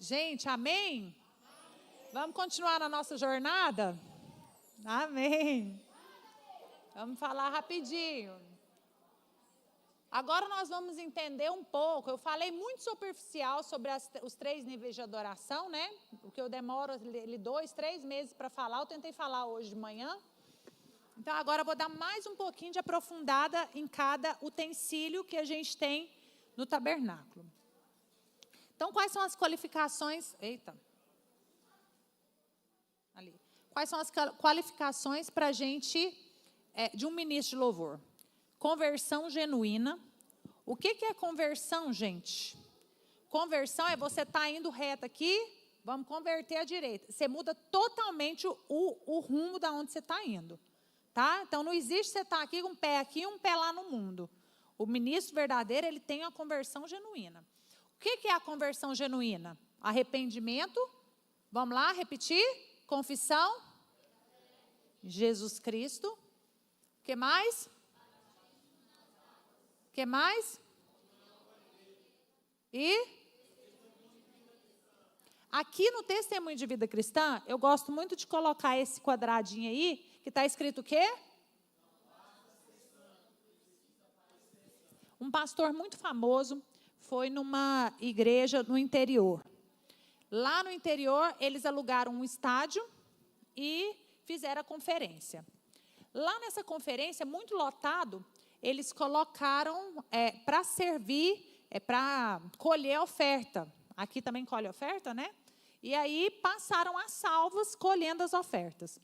Gente, amém? Vamos continuar na nossa jornada? Amém. Vamos falar rapidinho. Agora nós vamos entender um pouco. Eu falei muito superficial sobre os 3 níveis de adoração, né? O que eu demoro 2, 3 meses para falar, eu tentei falar hoje de manhã. Então agora eu vou dar mais um pouquinho de aprofundada em cada utensílio que a gente tem no tabernáculo. Então, quais são as qualificações? Quais são as qualificações para a gente, de um ministro de louvor? Conversão genuína. O que é conversão, gente? Conversão é você estar indo reto aqui, vamos converter à direita. Você muda totalmente o rumo da onde você está indo. Tá? Então, não existe você estar aqui com um pé aqui e um pé lá no mundo. O ministro verdadeiro, ele tem a conversão genuína. O que é a conversão genuína? Arrependimento. Vamos lá, repetir. Confissão. Jesus Cristo. O que mais? O que mais? E? Aqui no Testemunho de Vida Cristã, eu gosto muito de colocar esse quadradinho aí, que está escrito o quê? Um pastor muito famoso foi numa igreja no interior. Lá no interior, eles alugaram um estádio e fizeram a conferência. Lá nessa conferência, muito lotado, eles colocaram para servir, para colher a oferta. Aqui também colhe oferta, né? E aí passaram as salvas colhendo as ofertas.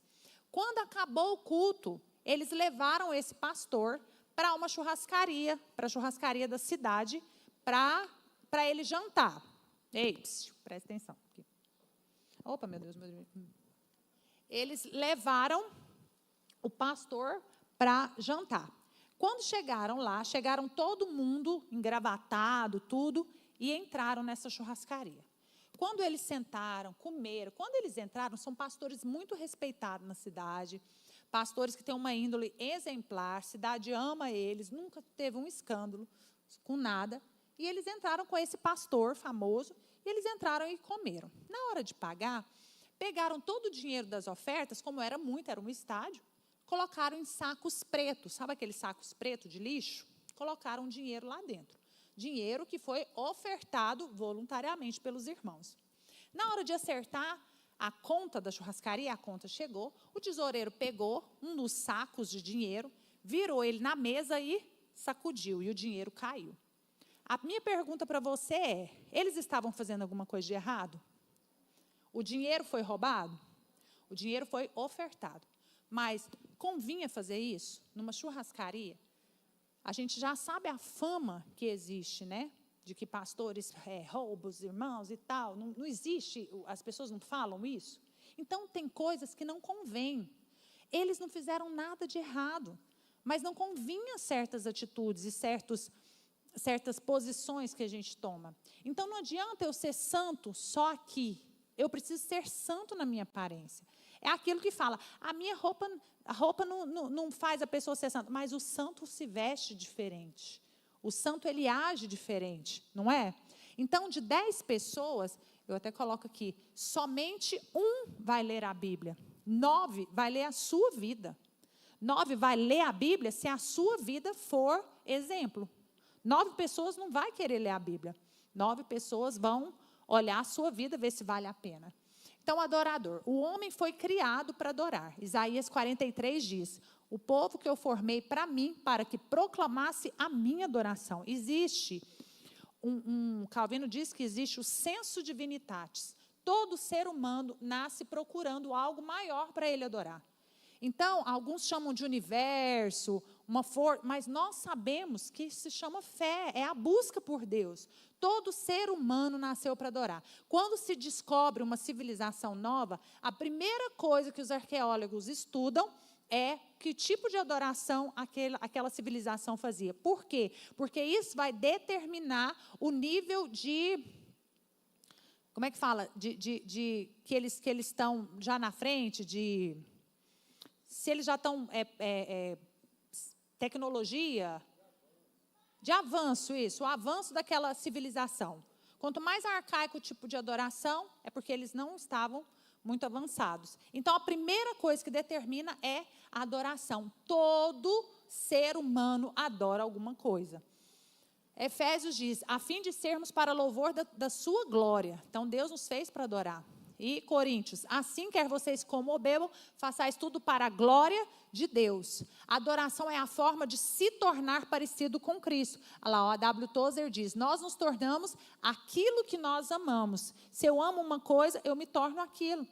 Quando acabou o culto, eles levaram esse pastor para uma churrascaria, para a churrascaria da cidade, para ele jantar. Ei, presta atenção. Aqui. Opa, meu Deus. Eles levaram o pastor para jantar. Quando chegaram lá, chegaram todo mundo engravatado, tudo, e entraram nessa churrascaria. Quando eles sentaram, comeram, quando eles entraram, são pastores muito respeitados na cidade, pastores que têm uma índole exemplar, a cidade ama eles, nunca teve um escândalo com nada. E eles entraram com esse pastor famoso, e eles entraram e comeram. Na hora de pagar, pegaram todo o dinheiro das ofertas, como era muito, era um estádio, colocaram em sacos pretos, sabe aqueles sacos pretos de lixo? Colocaram dinheiro lá dentro. Dinheiro que foi ofertado voluntariamente pelos irmãos. Na hora de acertar a conta da churrascaria, a conta chegou, o tesoureiro pegou um dos sacos de dinheiro, virou ele na mesa e sacudiu, e o dinheiro caiu. A minha pergunta para você é, eles estavam fazendo alguma coisa de errado? O dinheiro foi roubado? O dinheiro foi ofertado. Mas convinha fazer isso numa churrascaria? A gente já sabe a fama que existe, né? De que pastores roubam os irmãos e tal. Não existe, as pessoas não falam isso. Então, tem coisas que não convêm. Eles não fizeram nada de errado, mas não convinha certas atitudes e certas posições que a gente toma. Então, não adianta eu ser santo só aqui. Eu preciso ser santo na minha aparência. É aquilo que fala, a roupa não faz a pessoa ser santa, mas o santo se veste diferente. O santo, ele age diferente, não é? Então, de 10 pessoas, eu até coloco aqui, somente 1 vai ler a Bíblia. 9 vai ler a sua vida. 9 vai ler a Bíblia se a sua vida for exemplo. 9 pessoas não vai querer ler a Bíblia. 9 pessoas vão olhar a sua vida, ver se vale a pena. Então, adorador. O homem foi criado para adorar. Isaías 43 diz, o povo que eu formei para mim, para que proclamasse a minha adoração. Existe, Calvino diz que existe o sensu divinitatis. Todo ser humano nasce procurando algo maior para ele adorar. Então, alguns chamam de universo, uma força, mas nós sabemos que se chama fé, é a busca por Deus. Todo ser humano nasceu para adorar. Quando se descobre uma civilização nova, a primeira coisa que os arqueólogos estudam é que tipo de adoração aquela civilização fazia. Por quê? Porque isso vai determinar o nível de... Como é que fala? Que eles estão já na frente, se eles já estão... tecnologia... De avanço, isso, o avanço daquela civilização. Quanto mais arcaico o tipo de adoração, é porque eles não estavam muito avançados. Então, a primeira coisa que determina é a adoração. Todo ser humano adora alguma coisa. Efésios diz, a fim de sermos para louvor da sua glória. Então, Deus nos fez para adorar. E Coríntios, assim quer vocês como ou bebam, façais tudo para a glória de Deus. A adoração é a forma de se tornar parecido com Cristo. Olha lá, o A.W. Tozer diz, nós nos tornamos aquilo que nós amamos. Se eu amo uma coisa, eu me torno aquilo.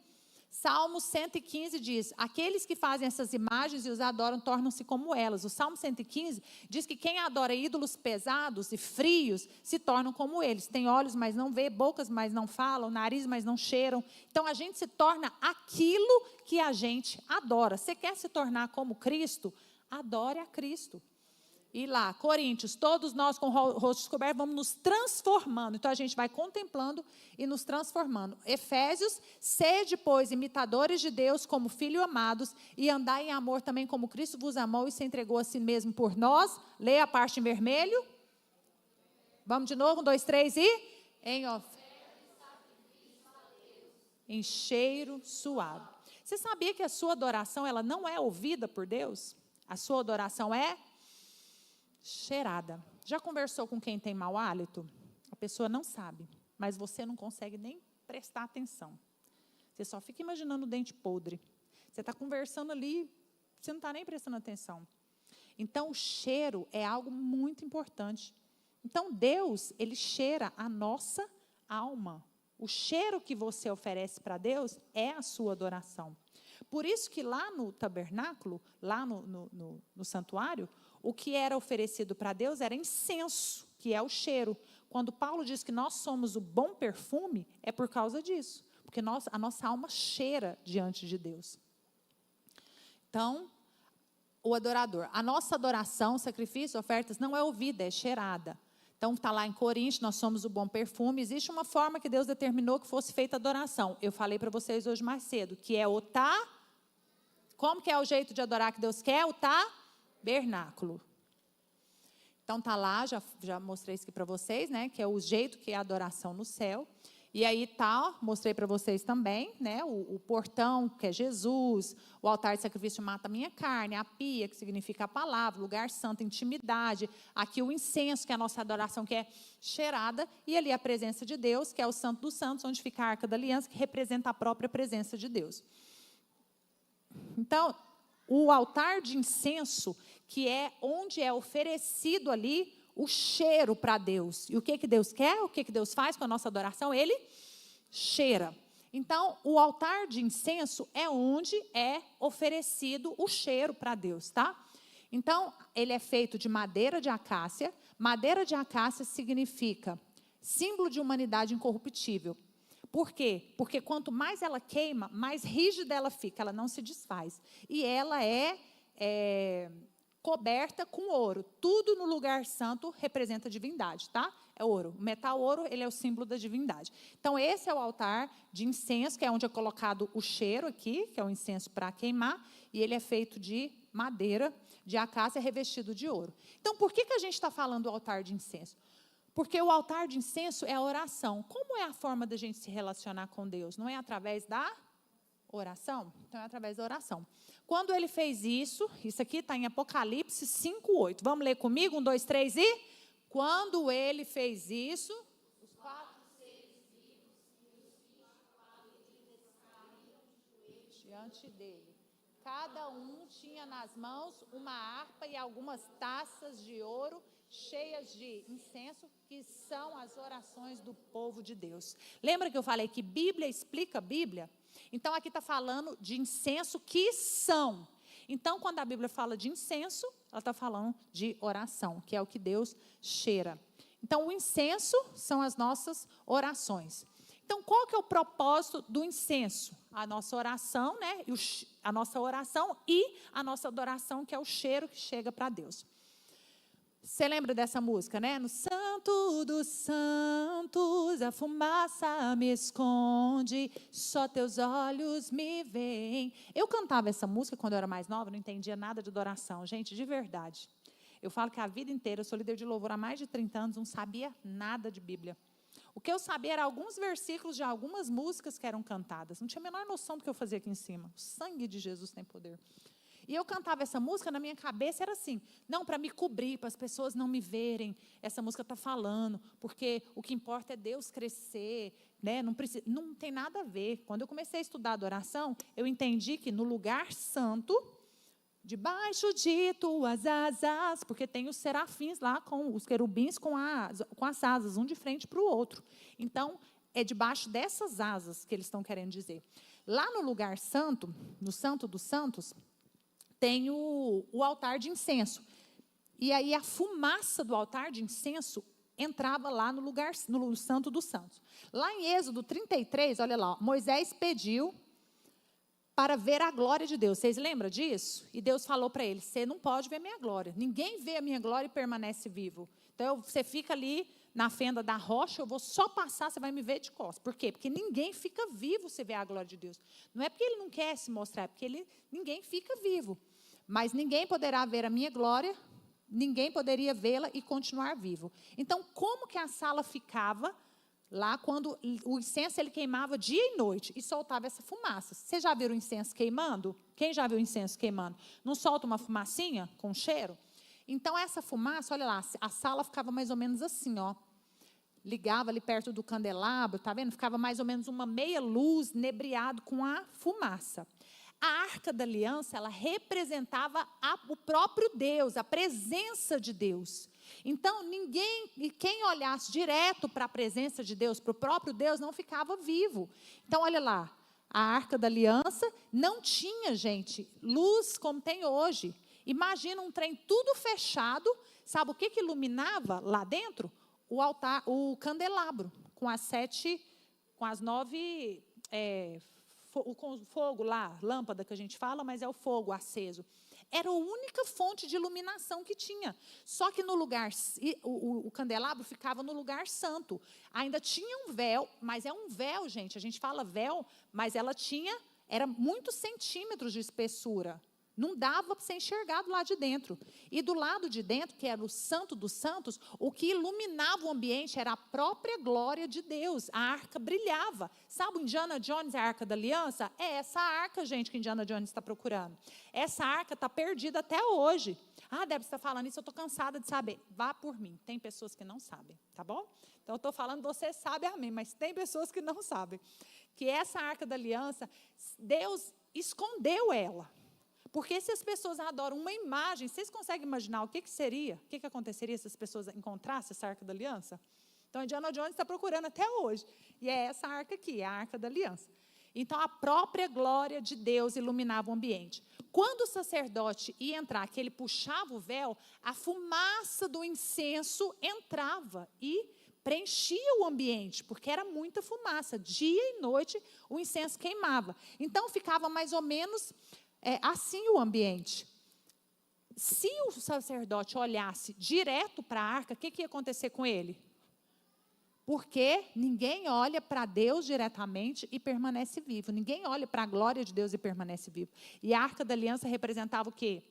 Salmo 115 diz, aqueles que fazem essas imagens e os adoram tornam-se como elas. O Salmo 115 diz que quem adora ídolos pesados e frios se tornam como eles. Tem olhos, mas não vê, bocas, mas não falam, nariz, mas não cheiram. Então, a gente se torna aquilo que a gente adora. Você quer se tornar como Cristo? Adore a Cristo. E lá, Coríntios, todos nós com o rosto descoberto vamos nos transformando. Então, a gente vai contemplando e nos transformando. Efésios, sede, pois, imitadores de Deus como filhos amados e andai em amor também como Cristo vos amou e se entregou a si mesmo por nós. Leia a parte em vermelho. Vamos de novo, 1, 2, 3 e... em cheiro suave. Você sabia que a sua adoração ela não é ouvida por Deus? A sua adoração é... cheirada. Já conversou com quem tem mau hálito? A pessoa não sabe, mas você não consegue nem prestar atenção. Você só fica imaginando o dente podre. Você está conversando ali, você não está nem prestando atenção. Então, o cheiro é algo muito importante. Então, Deus, Ele cheira a nossa alma. O cheiro que você oferece para Deus é a sua adoração. Por isso que lá no tabernáculo, lá no santuário, o que era oferecido para Deus era incenso, que é o cheiro. Quando Paulo diz que nós somos o bom perfume, é por causa disso. Porque a nossa alma cheira diante de Deus. Então, o adorador. A nossa adoração, sacrifício, ofertas, não é ouvida, é cheirada. Então, está lá em Coríntios, nós somos o bom perfume. Existe uma forma que Deus determinou que fosse feita a adoração. Eu falei para vocês hoje mais cedo, que é o Como que é o jeito de adorar que Deus quer? O tabernáculo. Então, está lá, já mostrei isso aqui para vocês, né? Que é o jeito que é a adoração no céu. E aí mostrei para vocês também, né? O portão, que é Jesus, o altar de sacrifício mata a minha carne, a pia, que significa a palavra, lugar santo, intimidade, aqui o incenso, que é a nossa adoração, que é cheirada, e ali a presença de Deus, que é o santo dos santos, onde fica a arca da aliança, que representa a própria presença de Deus. Então, o altar de incenso, que é onde é oferecido ali o cheiro para Deus. E o que Deus quer? O que Deus faz com a nossa adoração? Ele cheira. Então, o altar de incenso é onde é oferecido o cheiro para Deus, tá? Então, ele é feito de madeira de acácia. Madeira de acácia significa símbolo de humanidade incorruptível. Por quê? Porque quanto mais ela queima, mais rígida ela fica, ela não se desfaz. E ela é coberta com ouro. Tudo no lugar santo representa divindade, tá? É ouro. O metal ouro, ele é o símbolo da divindade. Então, esse é o altar de incenso, que é onde é colocado o cheiro aqui, que é o incenso para queimar, e ele é feito de madeira, de acácia, revestido de ouro. Então, por que a gente está falando do altar de incenso? Porque o altar de incenso é a oração. Como é a forma da gente se relacionar com Deus? Não é através da oração? Então, é através da oração. Quando ele fez isso aqui está em Apocalipse 5:8. Vamos ler comigo? 1, 2, 3 e... Quando ele fez isso, os 4 seres vivos e os 24 líderes caíram diante dele. Cada um tinha nas mãos uma harpa e algumas taças de ouro cheias de incenso, que são as orações do povo de Deus. Lembra que eu falei que Bíblia explica Bíblia? Então, aqui está falando de incenso que são. Então, quando a Bíblia fala de incenso, ela está falando de oração, que é o que Deus cheira. Então, o incenso são as nossas orações. Então, qual que é o propósito do incenso? A nossa oração, né? A nossa oração e a nossa adoração, que é o cheiro que chega para Deus. Você lembra dessa música, né? No Santo dos Santos, a fumaça me esconde, só teus olhos me veem. Eu cantava essa música quando eu era mais nova, não entendia nada de adoração. Gente, de verdade. Eu falo que a vida inteira, eu sou líder de louvor há mais de 30 anos, não sabia nada de Bíblia. O que eu sabia era alguns versículos de algumas músicas que eram cantadas. Não tinha a menor noção do que eu fazia aqui em cima. O sangue de Jesus tem poder. E eu cantava essa música, na minha cabeça era assim, não, para me cobrir, para as pessoas não me verem, essa música está falando, porque o que importa é Deus crescer, né? Não tem nada a ver. Quando eu comecei a estudar adoração, eu entendi que no lugar santo, debaixo de tuas asas, porque tem os serafins lá, com os querubins com as asas, um de frente para o outro. Então, é debaixo dessas asas que eles estão querendo dizer. Lá no lugar santo, no Santo dos Santos, tem o altar de incenso. E aí a fumaça do altar de incenso entrava lá no Santo dos Santos. Lá em Êxodo 33, olha lá, Moisés pediu para ver a glória de Deus. Vocês lembram disso? E Deus falou para ele, você não pode ver a minha glória. Ninguém vê a minha glória e permanece vivo. Então, você fica ali na fenda da rocha, eu vou só passar, você vai me ver de costas. Por quê? Porque ninguém fica vivo se vê a glória de Deus. Não é porque ele não quer se mostrar, é porque ninguém fica vivo. Mas ninguém poderá ver a minha glória, ninguém poderia vê-la e continuar vivo. Então, como que a sala ficava lá quando o incenso ele queimava dia e noite e soltava essa fumaça? Vocês já viram o incenso queimando? Quem já viu o incenso queimando? Não solta uma fumacinha com cheiro? Então, essa fumaça, olha lá, a sala ficava mais ou menos assim, ó. Ligava ali perto do candelabro, tá vendo? Ficava mais ou menos uma meia luz, nebriado com a fumaça. A Arca da Aliança, ela representava o próprio Deus, a presença de Deus. Então, quem olhasse direto para a presença de Deus, para o próprio Deus, não ficava vivo. Então, olha lá, a Arca da Aliança não tinha, gente, luz como tem hoje. Imagina um trem tudo fechado, sabe o que iluminava lá dentro? O altar, o candelabro, com as 9... com o fogo lá, lâmpada que a gente fala, mas é o fogo aceso. Era a única fonte de iluminação que tinha. Só que no lugar, o candelabro ficava no lugar santo. Ainda tinha um véu, mas é um véu, gente. A gente fala véu, mas era muitos centímetros de espessura. Não dava para ser enxergado lá de dentro. E do lado de dentro, que era o Santo dos Santos, o que iluminava o ambiente era a própria glória de Deus. A arca brilhava. Sabe o Indiana Jones, a Arca da Aliança? É essa arca, gente, que Indiana Jones está procurando. Essa arca está perdida até hoje. Ah, Débora, você está falando isso, eu estou cansada de saber. Vá por mim. Tem pessoas que não sabem, tá bom? Então, eu estou falando, você sabe, amém, mas tem pessoas que não sabem. Que essa Arca da Aliança, Deus escondeu ela. Porque se as pessoas adoram uma imagem, vocês conseguem imaginar o que seria? O que aconteceria se as pessoas encontrassem essa Arca da Aliança? Então, Indiana Jones está procurando até hoje. E é essa arca aqui, a Arca da Aliança. Então, a própria glória de Deus iluminava o ambiente. Quando o sacerdote ia entrar, que ele puxava o véu, a fumaça do incenso entrava e preenchia o ambiente, porque era muita fumaça. Dia e noite, o incenso queimava. Então, ficava mais ou menos... assim o ambiente. Se o sacerdote olhasse direto para a arca, o que ia acontecer com ele? Porque ninguém olha para Deus diretamente e permanece vivo. Ninguém olha para a glória de Deus e permanece vivo. E a Arca da Aliança representava o quê?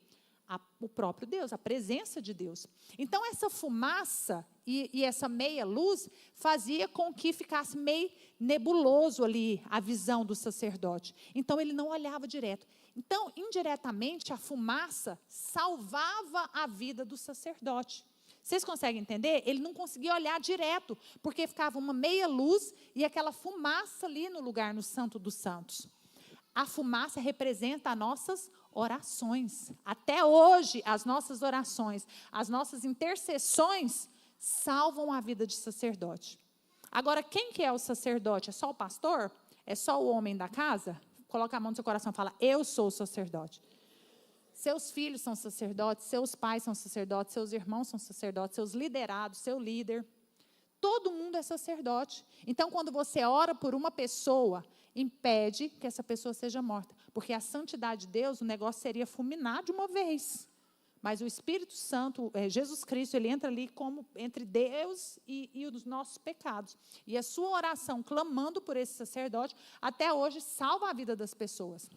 O próprio Deus, a presença de Deus. Então, essa fumaça e essa meia luz fazia com que ficasse meio nebuloso ali a visão do sacerdote. Então, ele não olhava direto. Então, indiretamente, a fumaça salvava a vida do sacerdote. Vocês conseguem entender? Ele não conseguia olhar direto, porque ficava uma meia luz e aquela fumaça ali no lugar, no Santo dos Santos. A fumaça representa as nossas orações. Até hoje, as nossas orações, as nossas intercessões salvam a vida de sacerdote. Agora, quem que é o sacerdote? É só o pastor? É só o homem da casa? Coloca a mão no seu coração e fala, eu sou o sacerdote. Seus filhos são sacerdotes, seus pais são sacerdotes, seus irmãos são sacerdotes, seus liderados, seu líder. Todo mundo é sacerdote. Então, quando você ora por uma pessoa, impede que essa pessoa seja morta. Porque a santidade de Deus, o negócio seria fulminar de uma vez. Mas o Espírito Santo, Jesus Cristo, ele entra ali como entre Deus e os nossos pecados. E a sua oração, clamando por esse sacerdote, até hoje salva a vida das pessoas.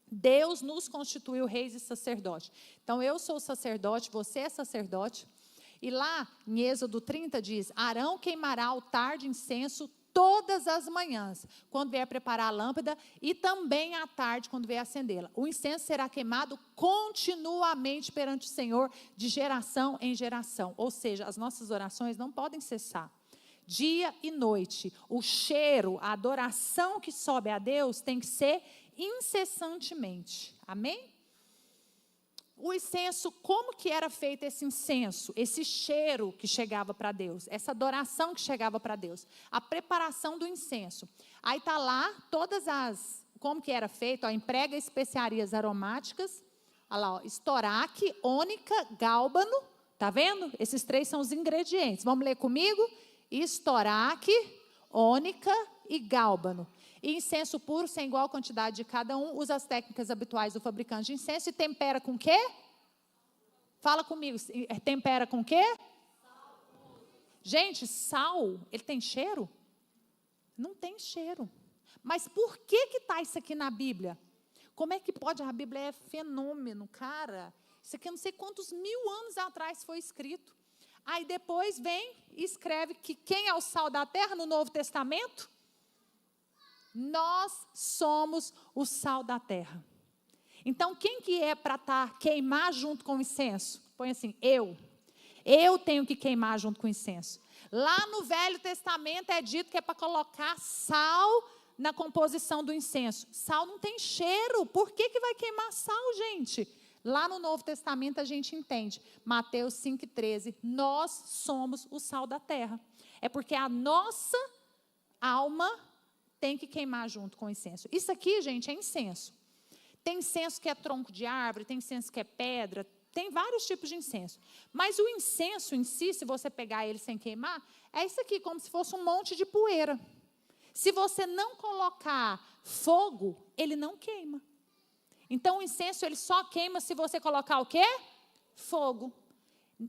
Deus nos constituiu reis e sacerdote. Então, eu sou sacerdote, você é sacerdote. E lá, em Êxodo 30, diz: Arão queimará altar de incenso todas as manhãs, quando vier preparar a lâmpada, e também à tarde, quando vier acendê-la. O incenso será queimado continuamente perante o Senhor, de geração em geração. Ou seja, as nossas orações não podem cessar. Dia e noite, o cheiro, a adoração que sobe a Deus tem que ser incessantemente. Amém? O incenso, como que era feito esse incenso? Esse cheiro que chegava para Deus, essa adoração que chegava para Deus, a preparação do incenso. Aí está lá como que era feito, ó, emprega especiarias aromáticas, olha lá, ó, estoraque, ônica, gálbano, tá vendo? Esses 3 são os ingredientes. Vamos ler comigo? Estoraque, ônica e gálbano. E incenso puro, sem igual quantidade de cada um, usa as técnicas habituais do fabricante de incenso e tempera com quê? Fala comigo, tempera com quê? Sal. Gente, sal, ele tem cheiro? Não tem cheiro. Mas por que está isso aqui na Bíblia? Como é que pode? A Bíblia é fenômeno, cara. Isso aqui eu não sei quantos 1000 anos atrás foi escrito. Aí depois vem e escreve que quem é o sal da terra no Novo Testamento? Nós somos o sal da terra. Então, quem que é para queimar junto com o incenso? Põe assim, eu. Eu tenho que queimar junto com o incenso. Lá no Velho Testamento é dito que é para colocar sal na composição do incenso. Sal não tem cheiro. Por que vai queimar sal, gente? Lá no Novo Testamento a gente entende. Mateus 5,13. Nós somos o sal da terra. É porque a nossa alma tem que queimar junto com o incenso. Isso aqui, gente, é incenso. Tem incenso que é tronco de árvore, tem incenso que é pedra, tem vários tipos de incenso. Mas o incenso em si, se você pegar ele sem queimar, é isso aqui, como se fosse um monte de poeira. Se você não colocar fogo, ele não queima. Então, o incenso, ele só queima se você colocar o quê? Fogo.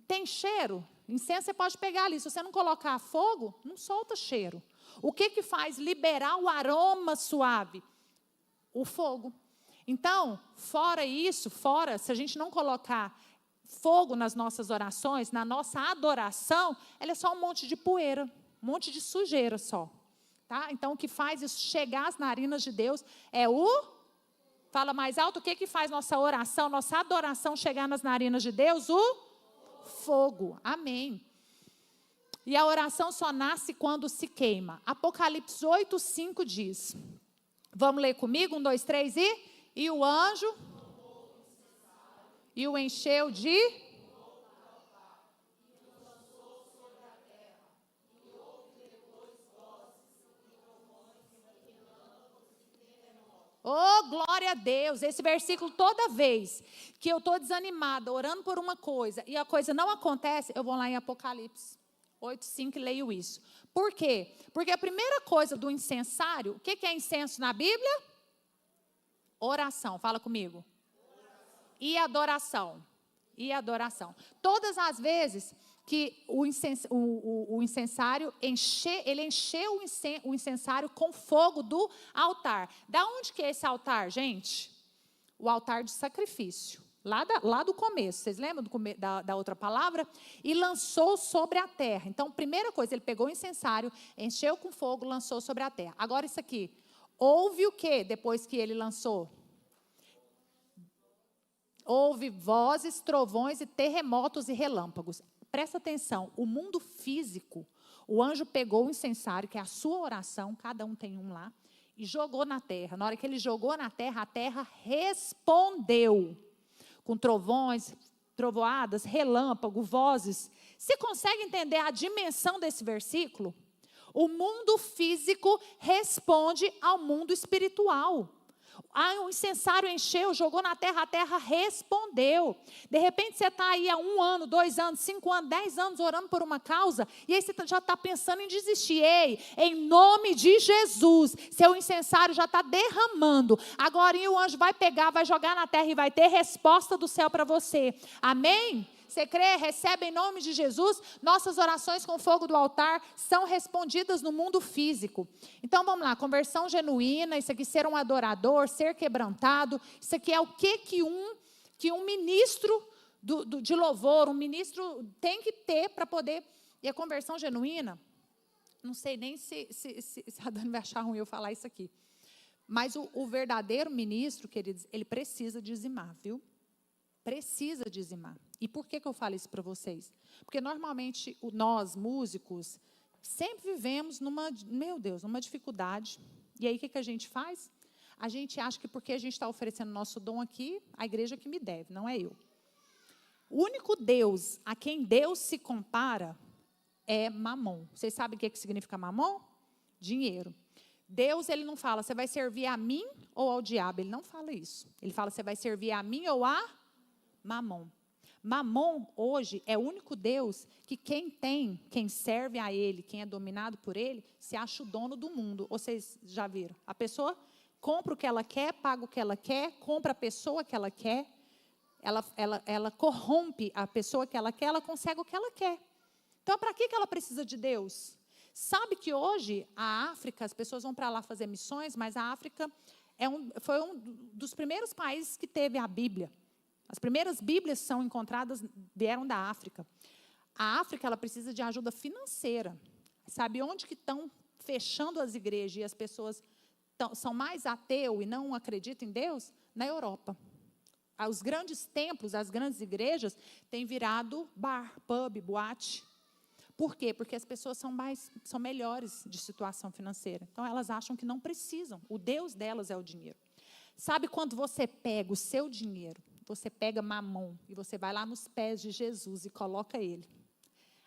Tem cheiro? Incenso você pode pegar ali. Se você não colocar fogo, não solta cheiro. O que faz liberar o aroma suave? O fogo. Então, fora isso, se a gente não colocar fogo nas nossas orações, na nossa adoração, ela é só um monte de poeira, um monte de sujeira só. Tá? Então, o que faz isso chegar às narinas de Deus é fala mais alto, o que faz nossa oração, nossa adoração chegar nas narinas de Deus? O fogo. Amém. E a oração só nasce quando se queima. Apocalipse 8:5 diz. Vamos ler comigo? 1, 2, 3 e o anjo e o encheu de oh, glória a Deus. Esse versículo, toda vez que eu estou desanimada, orando por uma coisa, e a coisa não acontece, eu vou lá em Apocalipse 8:5 e leio isso. Por quê? Porque a primeira coisa do incensário, o que é incenso na Bíblia? Oração, fala comigo. E adoração. E adoração. Todas as vezes que o incensário ele encheu o incensário com fogo do altar. Da onde que é esse altar, gente? O altar de sacrifício. Lá do começo, vocês lembram da outra palavra? E lançou sobre a terra. Então, primeira coisa, ele pegou o incensário, encheu com fogo, lançou sobre a terra. Agora isso aqui, houve o que depois que ele lançou? Houve vozes, trovões e terremotos e relâmpagos. Presta atenção, o mundo físico, o anjo pegou o incensário, que é a sua oração, cada um tem um lá, e jogou na terra. Na hora que ele jogou na terra, a terra respondeu. Com trovões, trovoadas, relâmpago, vozes. Você consegue entender a dimensão desse versículo? O mundo físico responde ao mundo espiritual. O incensário encheu, jogou na terra, a terra respondeu. De repente você está aí há 1 ano, 2 anos, 5 anos, 10 anos orando por uma causa, e aí você já está pensando em desistir. Ei, em nome de Jesus, seu incensário já está derramando. Agora o anjo vai pegar, vai jogar na terra e vai ter resposta do céu para você. Amém? Você crê? Recebe em nome de Jesus. Nossas orações com fogo do altar são respondidas no mundo físico. Então vamos lá, conversão genuína, isso aqui ser um adorador, ser quebrantado. Isso aqui é o que um ministro de louvor, um ministro tem que ter para poder... E a conversão genuína, não sei nem se a Dani vai achar ruim eu falar isso aqui, mas o verdadeiro ministro, queridos, ele precisa dizimar, viu? Precisa dizimar. E por que eu falo isso para vocês? Porque normalmente nós, músicos, sempre vivemos numa dificuldade. E aí o que a gente faz? A gente acha que porque a gente está oferecendo nosso dom aqui, a igreja que me deve, não é eu. O único Deus a quem Deus se compara é Mamon. Vocês sabem o que significa Mamon? Dinheiro. Deus, ele não fala, você vai servir a mim ou ao diabo. Ele não fala isso. Ele fala, você vai servir a mim ou a Mamon. Mamon, hoje, é o único Deus que quem serve a ele, quem é dominado por ele, se acha o dono do mundo. Vocês já viram? A pessoa compra o que ela quer, paga o que ela quer, compra a pessoa que ela quer, ela corrompe a pessoa que ela quer, ela consegue o que ela quer. Então, para que ela precisa de Deus? Sabe que hoje, a África, as pessoas vão para lá fazer missões, mas a África foi um dos primeiros países que teve a Bíblia. As primeiras Bíblias são encontradas, vieram da África. A África, ela precisa de ajuda financeira. Sabe onde que estão fechando as igrejas e as pessoas são mais ateus e não acreditam em Deus? Na Europa. Os grandes templos, as grandes igrejas, têm virado bar, pub, boate. Por quê? Porque as pessoas são melhores de situação financeira. Então, elas acham que não precisam. O Deus delas é o dinheiro. Sabe quando você pega o seu dinheiro, você pega Mamon e você vai lá nos pés de Jesus e coloca ele.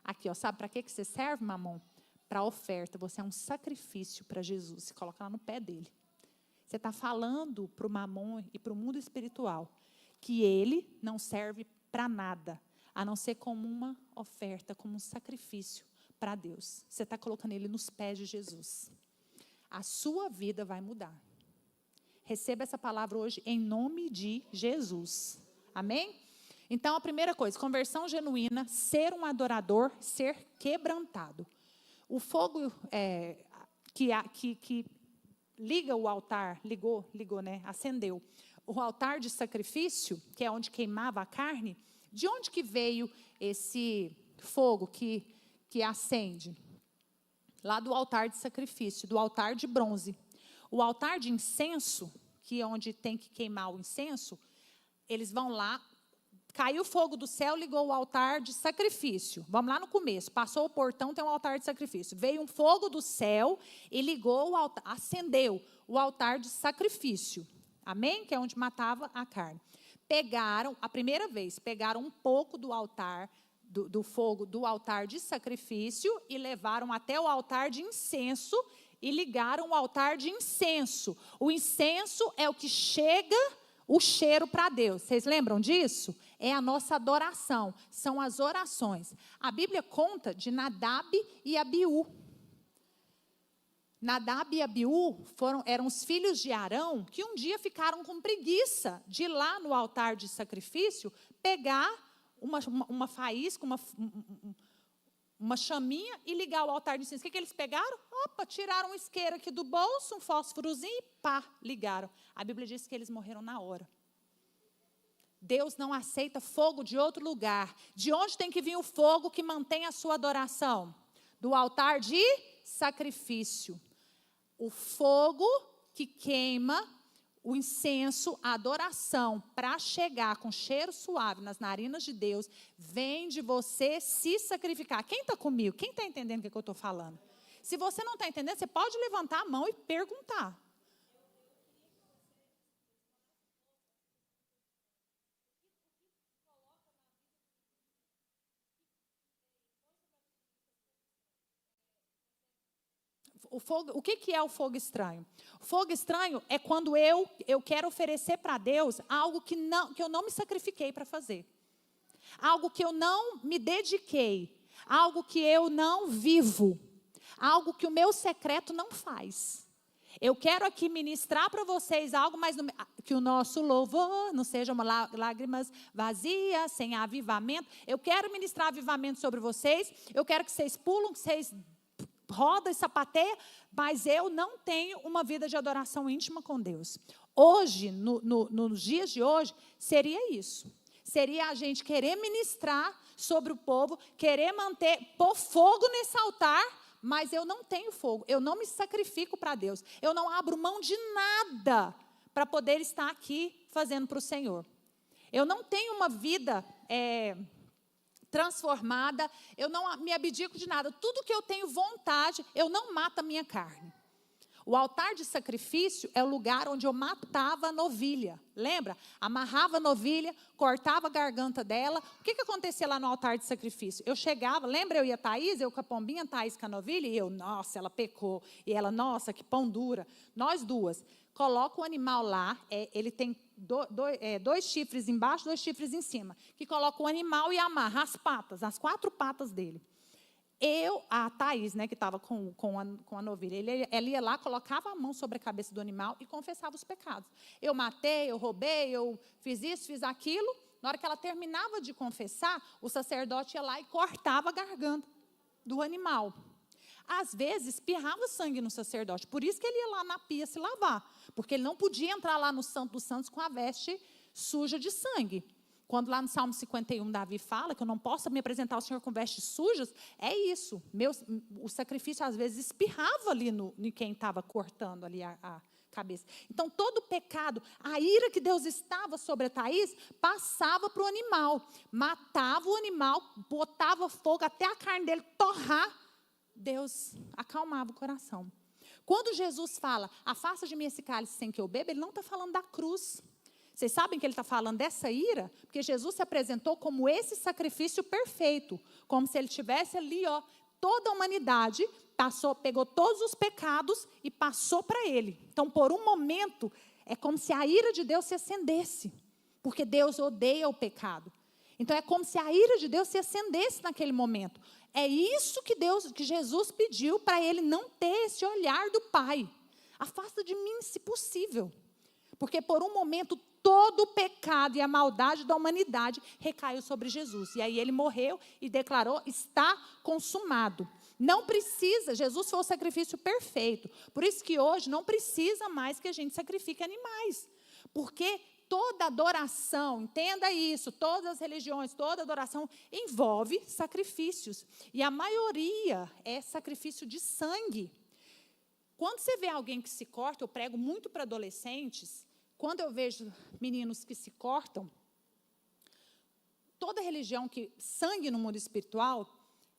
Aqui, ó, sabe para que você serve, Mamon? Para oferta. Você é um sacrifício para Jesus. Você coloca lá no pé dele. Você está falando para o Mamon e para o mundo espiritual que ele não serve para nada, a não ser como uma oferta, como um sacrifício para Deus. Você está colocando ele nos pés de Jesus. A sua vida vai mudar. Receba essa palavra hoje em nome de Jesus. Amém? Então, a primeira coisa, conversão genuína, ser um adorador, ser quebrantado. O fogo que liga o altar, ligou, né? Acendeu. O altar de sacrifício, que é onde queimava a carne, de onde que veio esse fogo que acende? Lá do altar de sacrifício, do altar de bronze. O altar de incenso, que é onde tem que queimar o incenso, eles vão lá, caiu o fogo do céu, ligou o altar de sacrifício. Vamos lá no começo, passou o portão, tem um altar de sacrifício. Veio um fogo do céu e ligou o altar, acendeu o altar de sacrifício. Amém? Que é onde matava a carne. Pegaram, a primeira vez, pegaram um pouco do altar, do fogo do altar de sacrifício e levaram até o altar de incenso e ligaram o altar de incenso. O incenso é o que chega o cheiro para Deus. Vocês lembram disso? É a nossa adoração, são as orações. A Bíblia conta de Nadab e Abiú. Nadab e Abiú eram os filhos de Arão que um dia ficaram com preguiça de ir lá no altar de sacrifício pegar uma faísca, uma chaminha e ligar o altar de incenso. O que eles pegaram? Opa, tiraram um isqueiro aqui do bolso, um fósforozinho e pá, ligaram. A Bíblia diz que eles morreram na hora. Deus não aceita fogo de outro lugar. De onde tem que vir o fogo que mantém a sua adoração? Do altar de sacrifício. O fogo que queima o incenso, a adoração, para chegar com cheiro suave nas narinas de Deus, vem de você se sacrificar. Quem está comigo? Quem está entendendo o que eu estou falando? Se você não está entendendo, você pode levantar a mão e perguntar. O que é o fogo estranho? O fogo estranho é quando eu quero oferecer para Deus algo que eu não me sacrifiquei para fazer. Algo que eu não me dediquei. Algo que eu não vivo. Algo que o meu secreto não faz. Eu quero aqui ministrar para vocês algo, mas que o nosso louvor não seja uma lágrimas vazias, sem avivamento. Eu quero ministrar avivamento sobre vocês. Eu quero que vocês pulam, que vocês roda e sapateia, mas eu não tenho uma vida de adoração íntima com Deus. Hoje, nos dias de hoje, seria isso. Seria a gente querer ministrar sobre o povo, querer pôr fogo nesse altar, mas eu não tenho fogo, eu não me sacrifico para Deus, eu não abro mão de nada para poder estar aqui fazendo para o Senhor. Eu não tenho uma vida transformada, eu não me abdico de nada. Tudo que eu tenho vontade, eu não mato a minha carne. O altar de sacrifício é o lugar onde eu matava a novilha. Lembra? Amarrava a novilha, cortava a garganta dela. O que acontecia lá no altar de sacrifício? Eu chegava, lembra eu e a Thaís, eu com a pombinha, a Thaís com a novilha, e eu, nossa, ela pecou. E ela, nossa, que pão dura. Nós duas. Coloca o animal lá, ele tem dois chifres embaixo, 2 chifres em cima. Que coloca o animal e amarra as patas, as 4 patas dele. A Thaís, né, que estava com a novilha, ela ia lá, colocava a mão sobre a cabeça do animal e confessava os pecados. Eu matei, eu roubei, eu fiz isso, fiz aquilo. Na hora que ela terminava de confessar, o sacerdote ia lá e cortava a garganta do animal. Às vezes, espirrava sangue no sacerdote. Por isso que ele ia lá na pia se lavar. Porque ele não podia entrar lá no Santo dos Santos com a veste suja de sangue. Quando lá no Salmo 51, Davi fala que eu não posso me apresentar ao Senhor com vestes sujas, é isso. O sacrifício, às vezes, espirrava ali em quem estava cortando ali a cabeça. Então, todo pecado, a ira que Deus estava sobre a Thaís, passava para o animal. Matava o animal, botava fogo até a carne dele torrar. Deus acalmava o coração. Quando Jesus fala, afasta de mim esse cálice sem que eu beba, ele não está falando da cruz. Vocês sabem que ele está falando dessa ira? Porque Jesus se apresentou como esse sacrifício perfeito. Como se ele tivesse ali, toda a humanidade, pegou todos os pecados e passou para ele. Então, por um momento, é como se a ira de Deus se acendesse. Porque Deus odeia o pecado. Então, é como se a ira de Deus se acendesse naquele momento. É isso que Jesus pediu para ele não ter esse olhar do Pai. Afasta de mim, se possível. Porque por um momento, todo o pecado e a maldade da humanidade recaiu sobre Jesus. E aí ele morreu e declarou, está consumado. Não precisa, Jesus foi o sacrifício perfeito. Por isso que hoje não precisa mais que a gente sacrifique animais. Porque toda adoração, entenda isso, todas as religiões, toda adoração envolve sacrifícios. E a maioria é sacrifício de sangue. Quando você vê alguém que se corta, eu prego muito para adolescentes, quando eu vejo meninos que se cortam, toda religião que sangue no mundo espiritual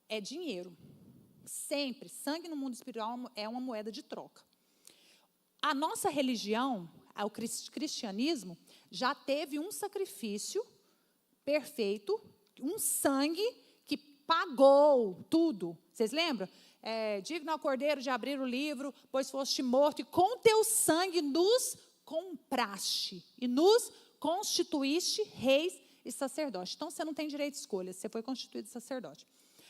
é dinheiro. Sempre, sangue no mundo espiritual é uma moeda de troca. A nossa religião, o cristianismo, já teve um sacrifício perfeito, um sangue que pagou tudo. Vocês lembram? Digno ao Cordeiro de abrir o livro, pois foste morto, e com teu sangue nos compraste e nos constituíste reis e sacerdotes. Então, você não tem direito de escolha, você foi constituído sacerdote.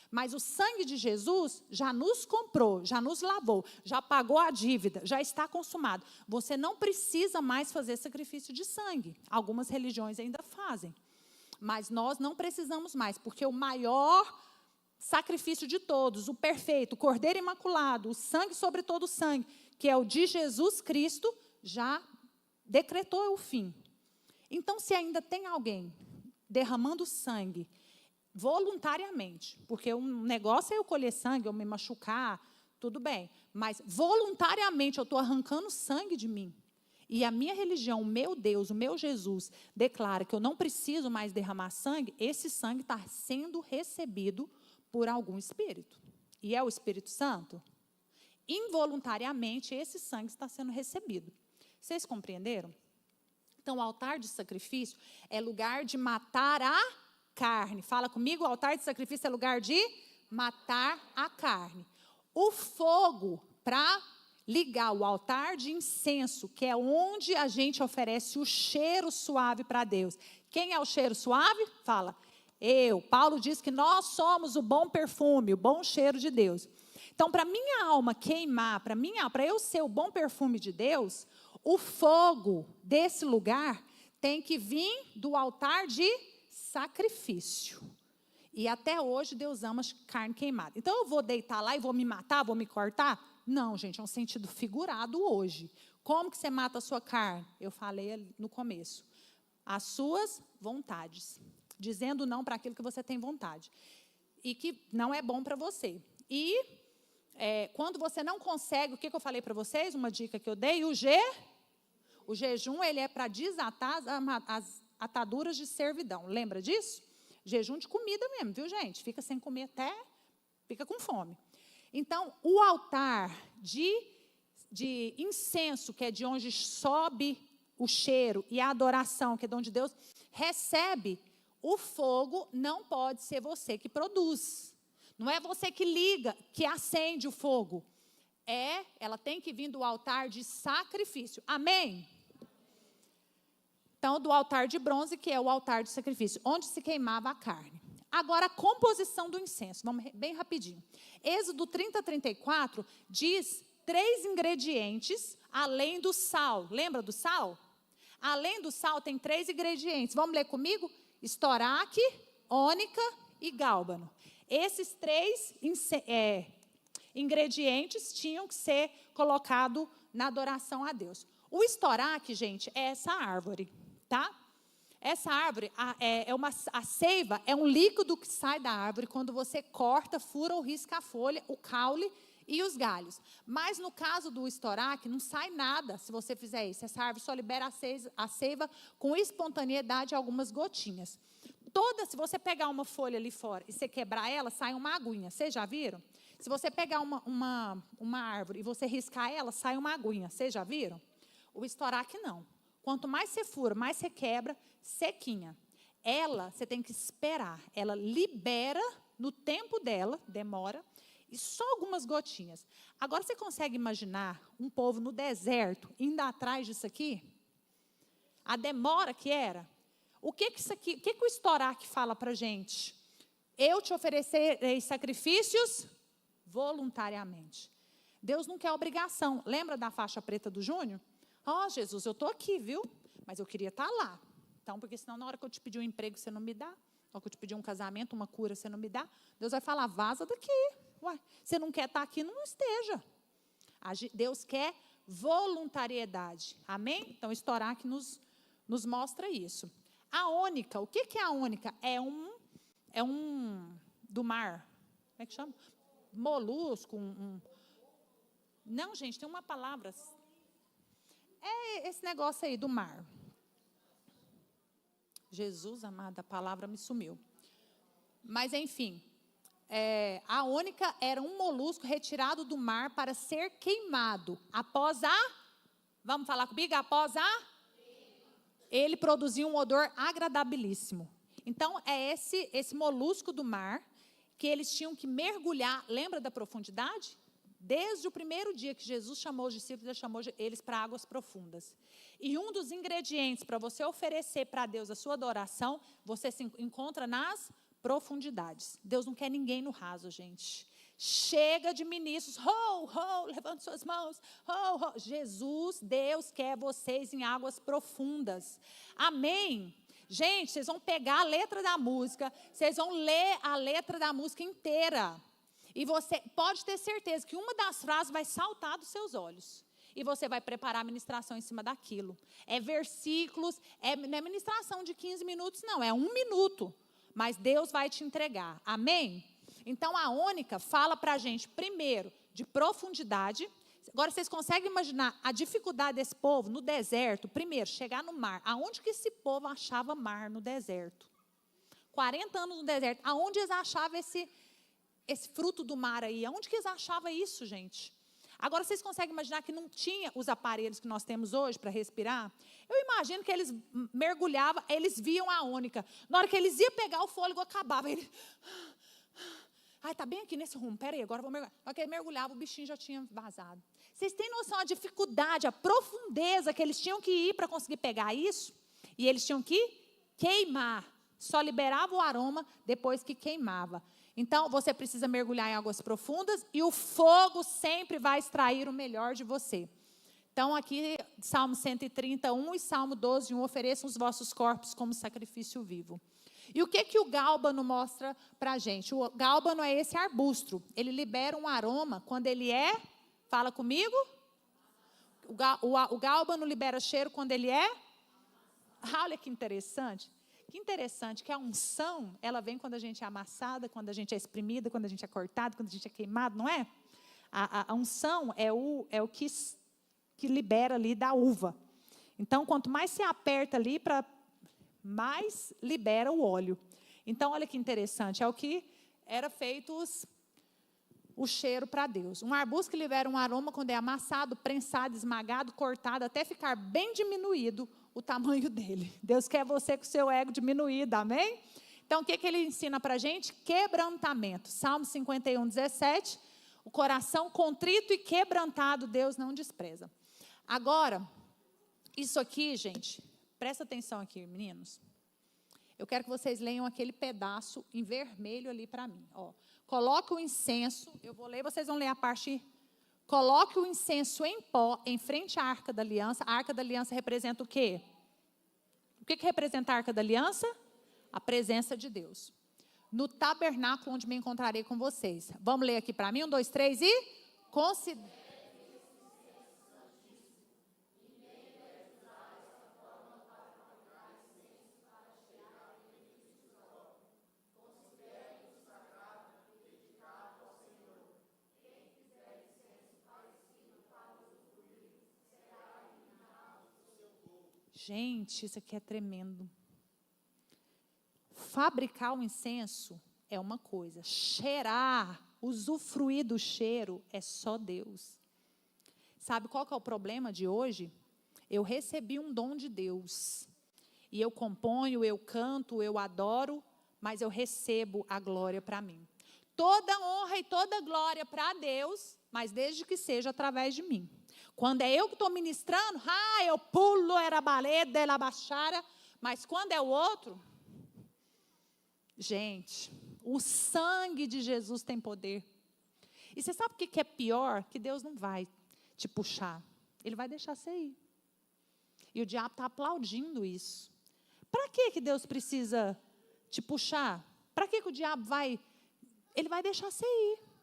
Mas o sangue de Jesus já nos comprou, já nos lavou, já pagou a dívida, já está consumado. Você não precisa mais fazer sacrifício de sangue. Algumas religiões ainda fazem. Mas nós não precisamos mais, porque o maior sacrifício de todos, o perfeito, o Cordeiro Imaculado, o sangue sobre todo o sangue, que é o de Jesus Cristo, já decretou o fim. Então, se ainda tem alguém derramando sangue voluntariamente, porque um negócio é eu colher sangue, eu me machucar, tudo bem, mas voluntariamente eu estou arrancando sangue de mim, e a minha religião, o meu Deus, o meu Jesus, declara que eu não preciso mais derramar sangue, esse sangue está sendo recebido por algum espírito. E é o Espírito Santo? Involuntariamente, esse sangue está sendo recebido. Vocês compreenderam? Então, o altar de sacrifício é lugar de matar a carne. Fala comigo, o altar de sacrifício é lugar de matar a carne. O fogo para ligar o altar de incenso, que é onde a gente oferece o cheiro suave para Deus. Quem é o cheiro suave? Fala, eu. Paulo diz que nós somos o bom perfume, o bom cheiro de Deus. Então, para minha alma queimar, para eu ser o bom perfume de Deus, o fogo desse lugar tem que vir do altar de sacrifício. E até hoje Deus ama carne queimada. Então eu vou deitar lá e vou me matar, vou me cortar? Não, gente, é um sentido figurado hoje. Como que você mata a sua carne? Eu falei no começo. as suas vontades, dizendo não para aquilo que você tem vontade e que não é bom para você. E quando você não consegue, o que eu falei para vocês, uma dica que eu dei, o jejum ele é para desatar as ataduras de servidão. Lembra disso? Jejum de comida mesmo, viu, gente? Fica sem comer até, fica com fome. Então, o altar de incenso, que é de onde sobe o cheiro, e a adoração, que é de onde Deus recebe o fogo, não pode ser você que produz. Não é você que liga, que acende o fogo. Ela tem que vir do altar de sacrifício. Amém? Então, do altar de bronze, que é o altar de sacrifício, onde se queimava a carne. Agora, a composição do incenso. Vamos bem rapidinho. Êxodo 30, 34 diz 3 ingredientes, além do sal. Lembra do sal? Além do sal, tem 3 ingredientes. Vamos ler comigo? Estoraque, ônica e gálbano. Esses 3 ingredientes tinham que ser colocados na adoração a Deus. O estoraque, gente, é essa árvore, tá? Essa árvore, a seiva é um líquido que sai da árvore quando você corta, fura ou risca a folha, o caule e os galhos. Mas no caso do estoraque, não sai nada se você fizer isso. Essa árvore só libera a seiva com espontaneidade, algumas gotinhas. Se você pegar uma folha ali fora e você quebrar ela, sai uma aguinha. Vocês já viram? Se você pegar uma árvore e você riscar ela, sai uma aguinha. Vocês já viram? O estoraque não. Quanto mais você fura, mais você quebra, sequinha. Ela, você tem que esperar. Ela libera no tempo dela, demora, e só algumas gotinhas. Agora, você consegue imaginar um povo no deserto, indo atrás disso aqui? A demora que era? O que o estoraque fala para a gente? Eu te oferecerei sacrifícios voluntariamente. Deus não quer obrigação. Lembra da faixa preta do Júnior? Jesus, eu estou aqui, viu? Mas eu queria estar lá. Então, porque senão na hora que eu te pedir um emprego, você não me dá. Na hora que eu te pedir um casamento, uma cura, você não me dá. Deus vai falar, vaza daqui. Ué, você não quer estar aqui, não esteja. Deus quer voluntariedade. Amém? Então, estoraque nos mostra isso. A ônica, o que é a ônica? É um do mar. Como é que chama? Molusco. Não, gente, tem uma palavra. É esse negócio aí do mar. Jesus amado, a palavra me sumiu. Mas, enfim, a ônica era um molusco retirado do mar para ser queimado. Vamos falar comigo? Ele produzia um odor agradabilíssimo. Então, é esse molusco do mar que eles tinham que mergulhar. Lembra da profundidade? Desde o primeiro dia que Jesus chamou os discípulos, ele chamou eles para águas profundas. E um dos ingredientes para você oferecer para Deus a sua adoração, você se encontra nas profundidades. Deus não quer ninguém no raso, gente. Chega de ministros, levante suas mãos, Jesus, Deus quer vocês em águas profundas. Amém? Gente, vocês vão pegar a letra da música, vocês vão ler a letra da música inteira. E você pode ter certeza que uma das frases vai saltar dos seus olhos. E você vai preparar a ministração em cima daquilo. É versículos, não é ministração de 15 minutos, não, é 1 minuto. Mas Deus vai te entregar. Amém? Então, a ônica fala para a gente, primeiro, de profundidade. Agora, vocês conseguem imaginar a dificuldade desse povo no deserto? Primeiro, chegar no mar. Aonde que esse povo achava mar no deserto? 40 anos no deserto. Aonde eles achavam esse fruto do mar aí? Aonde que eles achavam isso, gente? Agora, vocês conseguem imaginar que não tinha os aparelhos que nós temos hoje para respirar? Eu imagino que eles mergulhavam, eles viam a ônica. Na hora que eles iam pegar o fôlego, acabava. Está bem aqui nesse rumo, peraí, agora eu vou mergulhar. Na hora que ele mergulhava, o bichinho já tinha vazado. Vocês têm noção da dificuldade, a profundeza que eles tinham que ir para conseguir pegar isso? E eles tinham que queimar. Só liberava o aroma depois que queimava. Então, você precisa mergulhar em águas profundas e o fogo sempre vai extrair o melhor de você. Então, aqui, Salmo 131 e Salmo 12:1, ofereçam os vossos corpos como sacrifício vivo. E o que o gálbano mostra para a gente? O gálbano é esse arbusto. Ele libera um aroma quando ele fala comigo? O gálbano libera cheiro quando ele olha que interessante. Que interessante que a unção, ela vem quando a gente é amassada, quando a gente é exprimida, quando a gente é cortado, quando a gente é queimado, não é? A unção é o que libera ali da uva. Então, quanto mais se aperta ali, mais libera o óleo. Então, olha que interessante, é o que era feito o cheiro para Deus. Um arbusto que libera um aroma quando é amassado, prensado, esmagado, cortado, até ficar bem diminuído o tamanho dele. Deus quer você com o seu ego diminuído, amém? Então, o que ele ensina para a gente? Quebrantamento. Salmo 51, 17. O coração contrito e quebrantado, Deus não despreza. Agora, isso aqui, gente, presta atenção aqui, meninos. Eu quero que vocês leiam aquele pedaço em vermelho ali para mim. Ó, coloque o incenso, eu vou ler, vocês vão ler a parte. Coloque o incenso em pó em frente à Arca da Aliança. A Arca da Aliança representa o quê? O que representa a Arca da Aliança? A presença de Deus. No tabernáculo onde me encontrarei com vocês. Vamos ler aqui para mim, 1, 2, 3 e... Considere. Gente, isso aqui é tremendo. Fabricar o incenso é uma coisa. Cheirar, usufruir do cheiro é só Deus. Sabe qual que é o problema de hoje? Eu recebi um dom de Deus. E eu componho, eu canto, eu adoro, mas eu recebo a glória para mim. Toda honra e toda glória para Deus, mas desde que seja através de mim. Quando é eu que estou ministrando, eu pulo, era baleda, ela baixara. Mas quando é o outro, gente, o sangue de Jesus tem poder. E você sabe o que é pior? Que Deus não vai te puxar. Ele vai deixar você ir. E o diabo está aplaudindo isso. Para que Deus precisa te puxar? Para que o diabo vai... Ele vai deixar você ir.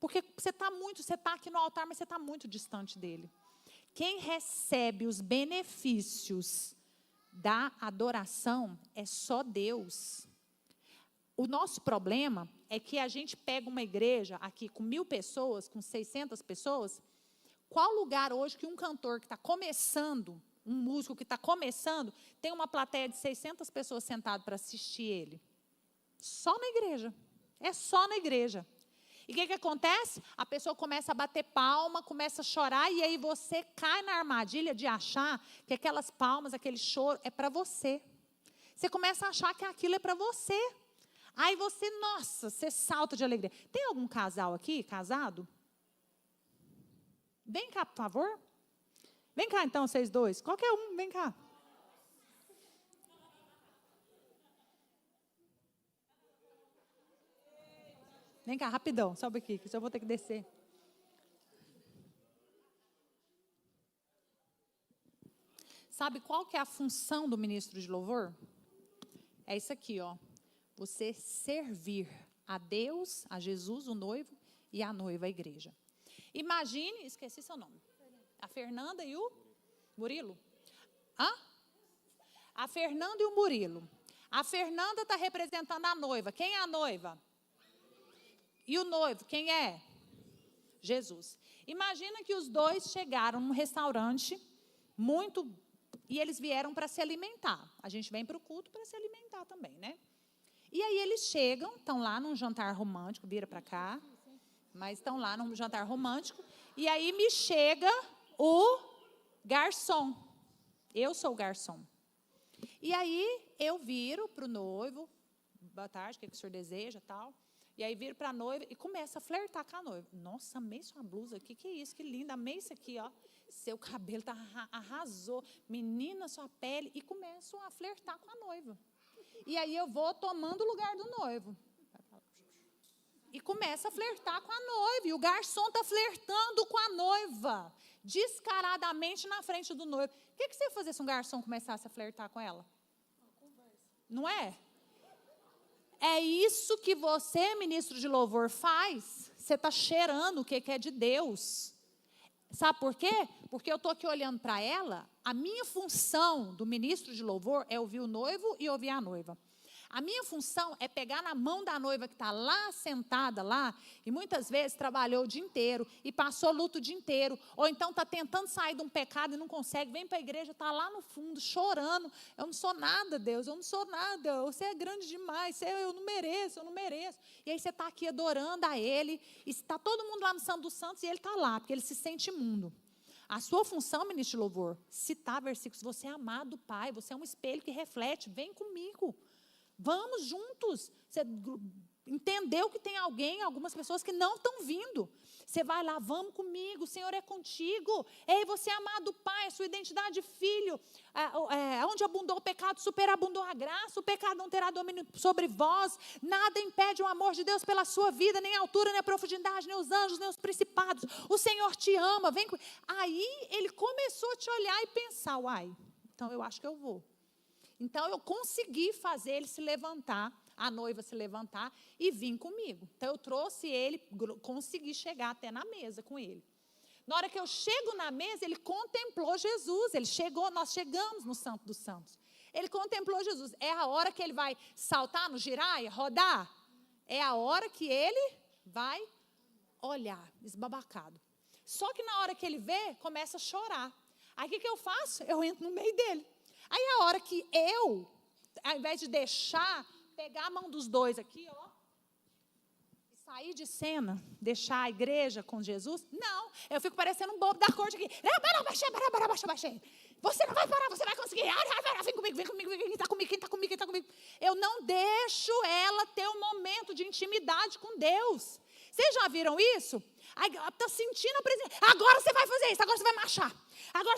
Porque você está aqui no altar, mas você está muito distante dele. Quem recebe os benefícios da adoração é só Deus. O nosso problema é que a gente pega uma igreja aqui com 1.000 pessoas, com 600 pessoas. Qual lugar hoje que um cantor que está começando, um músico que está começando, tem uma plateia de 600 pessoas sentadas para assistir ele? Só na igreja. É só na igreja. E o que acontece? A pessoa começa a bater palma, começa a chorar, e aí você cai na armadilha de achar que aquelas palmas, aquele choro é para você. Você começa a achar que aquilo é para você. Aí você, nossa, você salta de alegria. Tem algum casal aqui, casado? Vem cá, por favor. Vem cá então, vocês dois. Qualquer um, vem cá. Vem cá, rapidão, sobe aqui, que eu vou ter que descer. Sabe qual que é a função do ministro de louvor? É isso aqui, ó. Você servir a Deus, a Jesus, o noivo, e a noiva, a igreja. Imagine, esqueci seu nome. A Fernanda e o Murilo? A Fernanda e o Murilo. A Fernanda está representando a noiva. Quem é a noiva? E o noivo, quem é? Jesus. Imagina que os dois chegaram num restaurante e eles vieram para se alimentar. A gente vem para o culto para se alimentar também, né? E aí eles chegam, estão lá num jantar romântico, vira para cá, mas estão lá num jantar romântico, e aí me chega o garçom. Eu sou o garçom. E aí eu viro para o noivo, boa tarde, o que o senhor deseja, tal. E aí viro para a noiva e começa a flertar com a noiva. Nossa, amei sua blusa aqui, que isso, que linda, amei isso aqui, ó. Seu cabelo arrasou, menina, sua pele. E começo a flertar com a noiva. E aí eu vou tomando o lugar do noivo. E começa a flertar com a noiva. E o garçom está flertando com a noiva, descaradamente na frente do noivo. O que você ia fazer se um garçom começasse a flertar com ela? Não é? É isso que você, ministro de louvor, faz. Você está cheirando o que é de Deus. Sabe por quê? Porque eu estou aqui olhando para ela, a minha função do ministro de louvor é ouvir o noivo e ouvir a noiva. A minha função é pegar na mão da noiva que está lá, sentada lá, e muitas vezes trabalhou o dia inteiro, e passou luto o dia inteiro, ou então está tentando sair de um pecado e não consegue, vem para a igreja, está lá no fundo, chorando, eu não sou nada, Deus, eu não sou nada, você é grande demais, eu não mereço, e aí você está aqui adorando a Ele, e está todo mundo lá no Santo dos Santos, e Ele está lá, porque Ele se sente imundo. A sua função, ministro de louvor, citar versículos, você é amado do Pai, você é um espelho que reflete, vem comigo. Vamos juntos. Você entendeu que tem algumas pessoas que não estão vindo. Você vai lá, vamos comigo, o Senhor é contigo. Ei, você é amado do Pai, a sua identidade de filho. Onde abundou o pecado, superabundou a graça. O pecado não terá domínio sobre vós. Nada impede o amor de Deus pela sua vida, nem a altura, nem a profundidade, nem os anjos, nem os principados. O Senhor te ama. Vem com... Aí ele começou a te olhar e pensar, uai, então eu acho que eu vou. Então, eu consegui fazer ele se levantar, a noiva se levantar e vir comigo. Então, eu trouxe ele, consegui chegar até na mesa com ele. Na hora que eu chego na mesa, ele contemplou Jesus. Ele chegou, nós chegamos no Santo dos Santos. Ele contemplou Jesus. É a hora que ele vai saltar no giraia, rodar? É a hora que ele vai olhar, esbabacado. Só que na hora que ele vê, começa a chorar. Aí, o que eu faço? Eu entro no meio dele. Aí a hora que eu, ao invés de deixar, pegar a mão dos dois aqui, ó, e sair de cena, deixar a igreja com Jesus, não, eu fico parecendo um bobo da corte aqui. Você não vai parar, você vai conseguir. Vem comigo, quem está comigo. Eu não deixo ela ter um momento de intimidade com Deus. Vocês já viram isso? Está sentindo a presença. Agora você vai fazer isso, agora você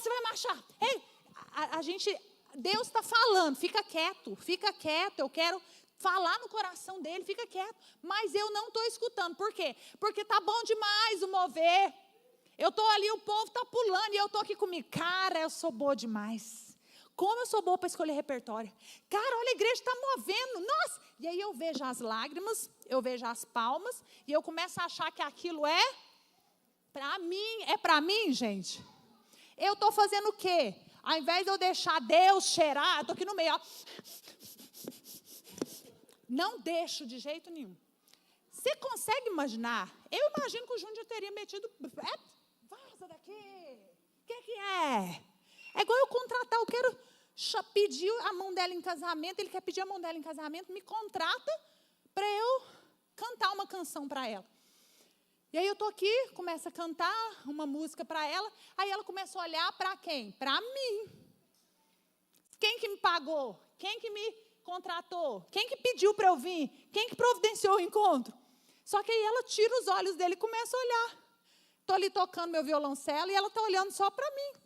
vai marchar. Ei, a gente... Deus está falando, fica quieto, eu quero falar no coração dele, fica quieto, mas eu não estou escutando, por quê? Porque está bom demais o mover, eu estou ali, o povo está pulando e eu estou aqui comigo, cara, eu sou boa demais, como eu sou boa para escolher repertório, cara, olha a igreja está movendo, nossa, e aí eu vejo as lágrimas, eu vejo as palmas, e eu começo a achar que aquilo é para mim, gente, eu estou fazendo o quê? Ao invés de eu deixar Deus cheirar, eu estou aqui no meio, ó. Não deixo de jeito nenhum. Você consegue imaginar? Eu imagino que o Júnior teria metido... vaza daqui. O que é? É igual eu contratar, eu quero pedir a mão dela em casamento, ele quer pedir a mão dela em casamento, me contrata para eu cantar uma canção para ela. E aí eu estou aqui, começo a cantar uma música para ela, aí ela começa a olhar para quem? Para mim. Quem que me pagou? Quem que me contratou? Quem que pediu para eu vir? Quem que providenciou o encontro? Só que aí ela tira os olhos dele e começa a olhar. Estou ali tocando meu violoncelo e ela está olhando só para mim.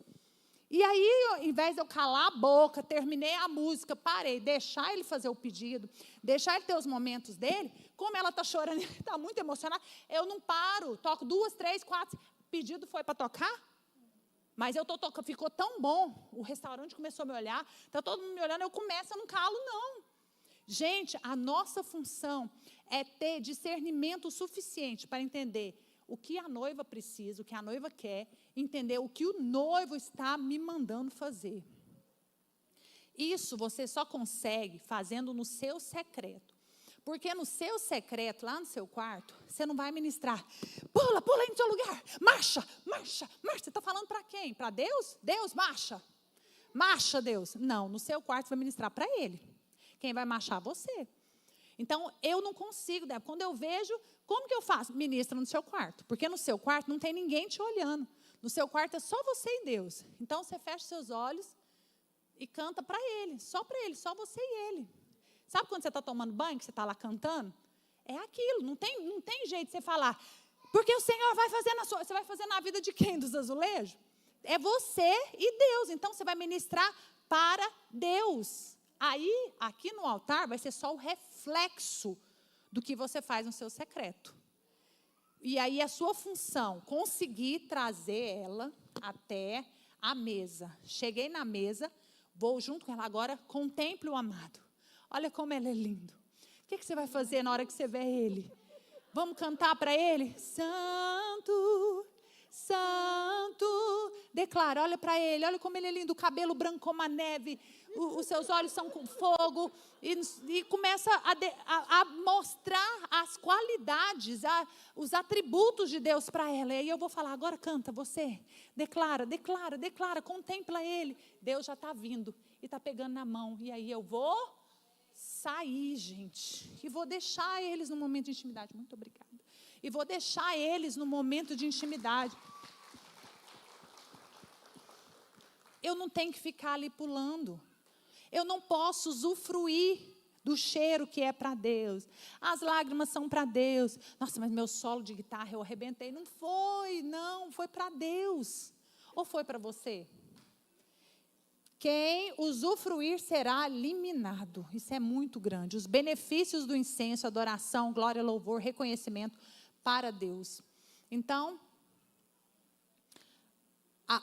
E aí, ao invés de eu calar a boca, terminei a música, parei, deixar ele fazer o pedido, deixar ele ter os momentos dele, como ela está chorando, ele está muito emocionado, eu não paro, toco 2, 3, 4, pedido foi para tocar, mas eu estou tocando, ficou tão bom, o restaurante começou a me olhar, está todo mundo me olhando, eu começo, eu não calo não. Gente, a nossa função é ter discernimento suficiente para entender o que a noiva precisa, o que a noiva quer, entender o que o noivo está me mandando fazer. Isso você só consegue fazendo no seu secreto. Porque no seu secreto, lá no seu quarto, você não vai ministrar. Pula aí no seu lugar. Marcha. Você está falando para quem? Para Deus? Deus, marcha. Marcha, Deus. Não, no seu quarto você vai ministrar para Ele. Quem vai marchar? Você. Então, eu não consigo, Débora. Quando eu vejo, como que eu faço? Ministra no seu quarto. Porque no seu quarto não tem ninguém te olhando. No seu quarto é só você e Deus. Então, você fecha seus olhos e canta para Ele, só você e Ele. Sabe quando você está tomando banho, que você está lá cantando? É aquilo, não tem jeito de você falar. Porque o Senhor vai fazer você vai fazer na vida de quem? Dos azulejos? É você e Deus. Então, você vai ministrar para Deus. Aí, aqui no altar, vai ser só o reflexo do que você faz no seu secreto. E aí, a sua função, conseguir trazer ela até a mesa. Cheguei na mesa, vou junto com ela agora, contemple o amado. Olha como ele é lindo. O que você vai fazer na hora que você vê ele? Vamos cantar para ele? Santo, santo. Declara, olha para ele, olha como ele é lindo, o cabelo branco como a neve, os seus olhos são com fogo, e começa a mostrar as qualidades, os atributos de Deus para ela. E aí eu vou falar, agora canta você, declara, contempla ele. Deus já está vindo e está pegando na mão, e aí eu vou sair, gente, e vou deixar eles no momento de intimidade. Muito obrigada. E vou deixar eles no momento de intimidade. Eu não tenho que ficar ali pulando. Eu não posso usufruir do cheiro que é para Deus. As lágrimas são para Deus. Nossa, mas meu solo de guitarra eu arrebentei. Não, foi para Deus. Ou foi para você? Quem usufruir será eliminado. Isso é muito grande. Os benefícios do incenso, adoração, glória, louvor, reconhecimento para Deus. Então, a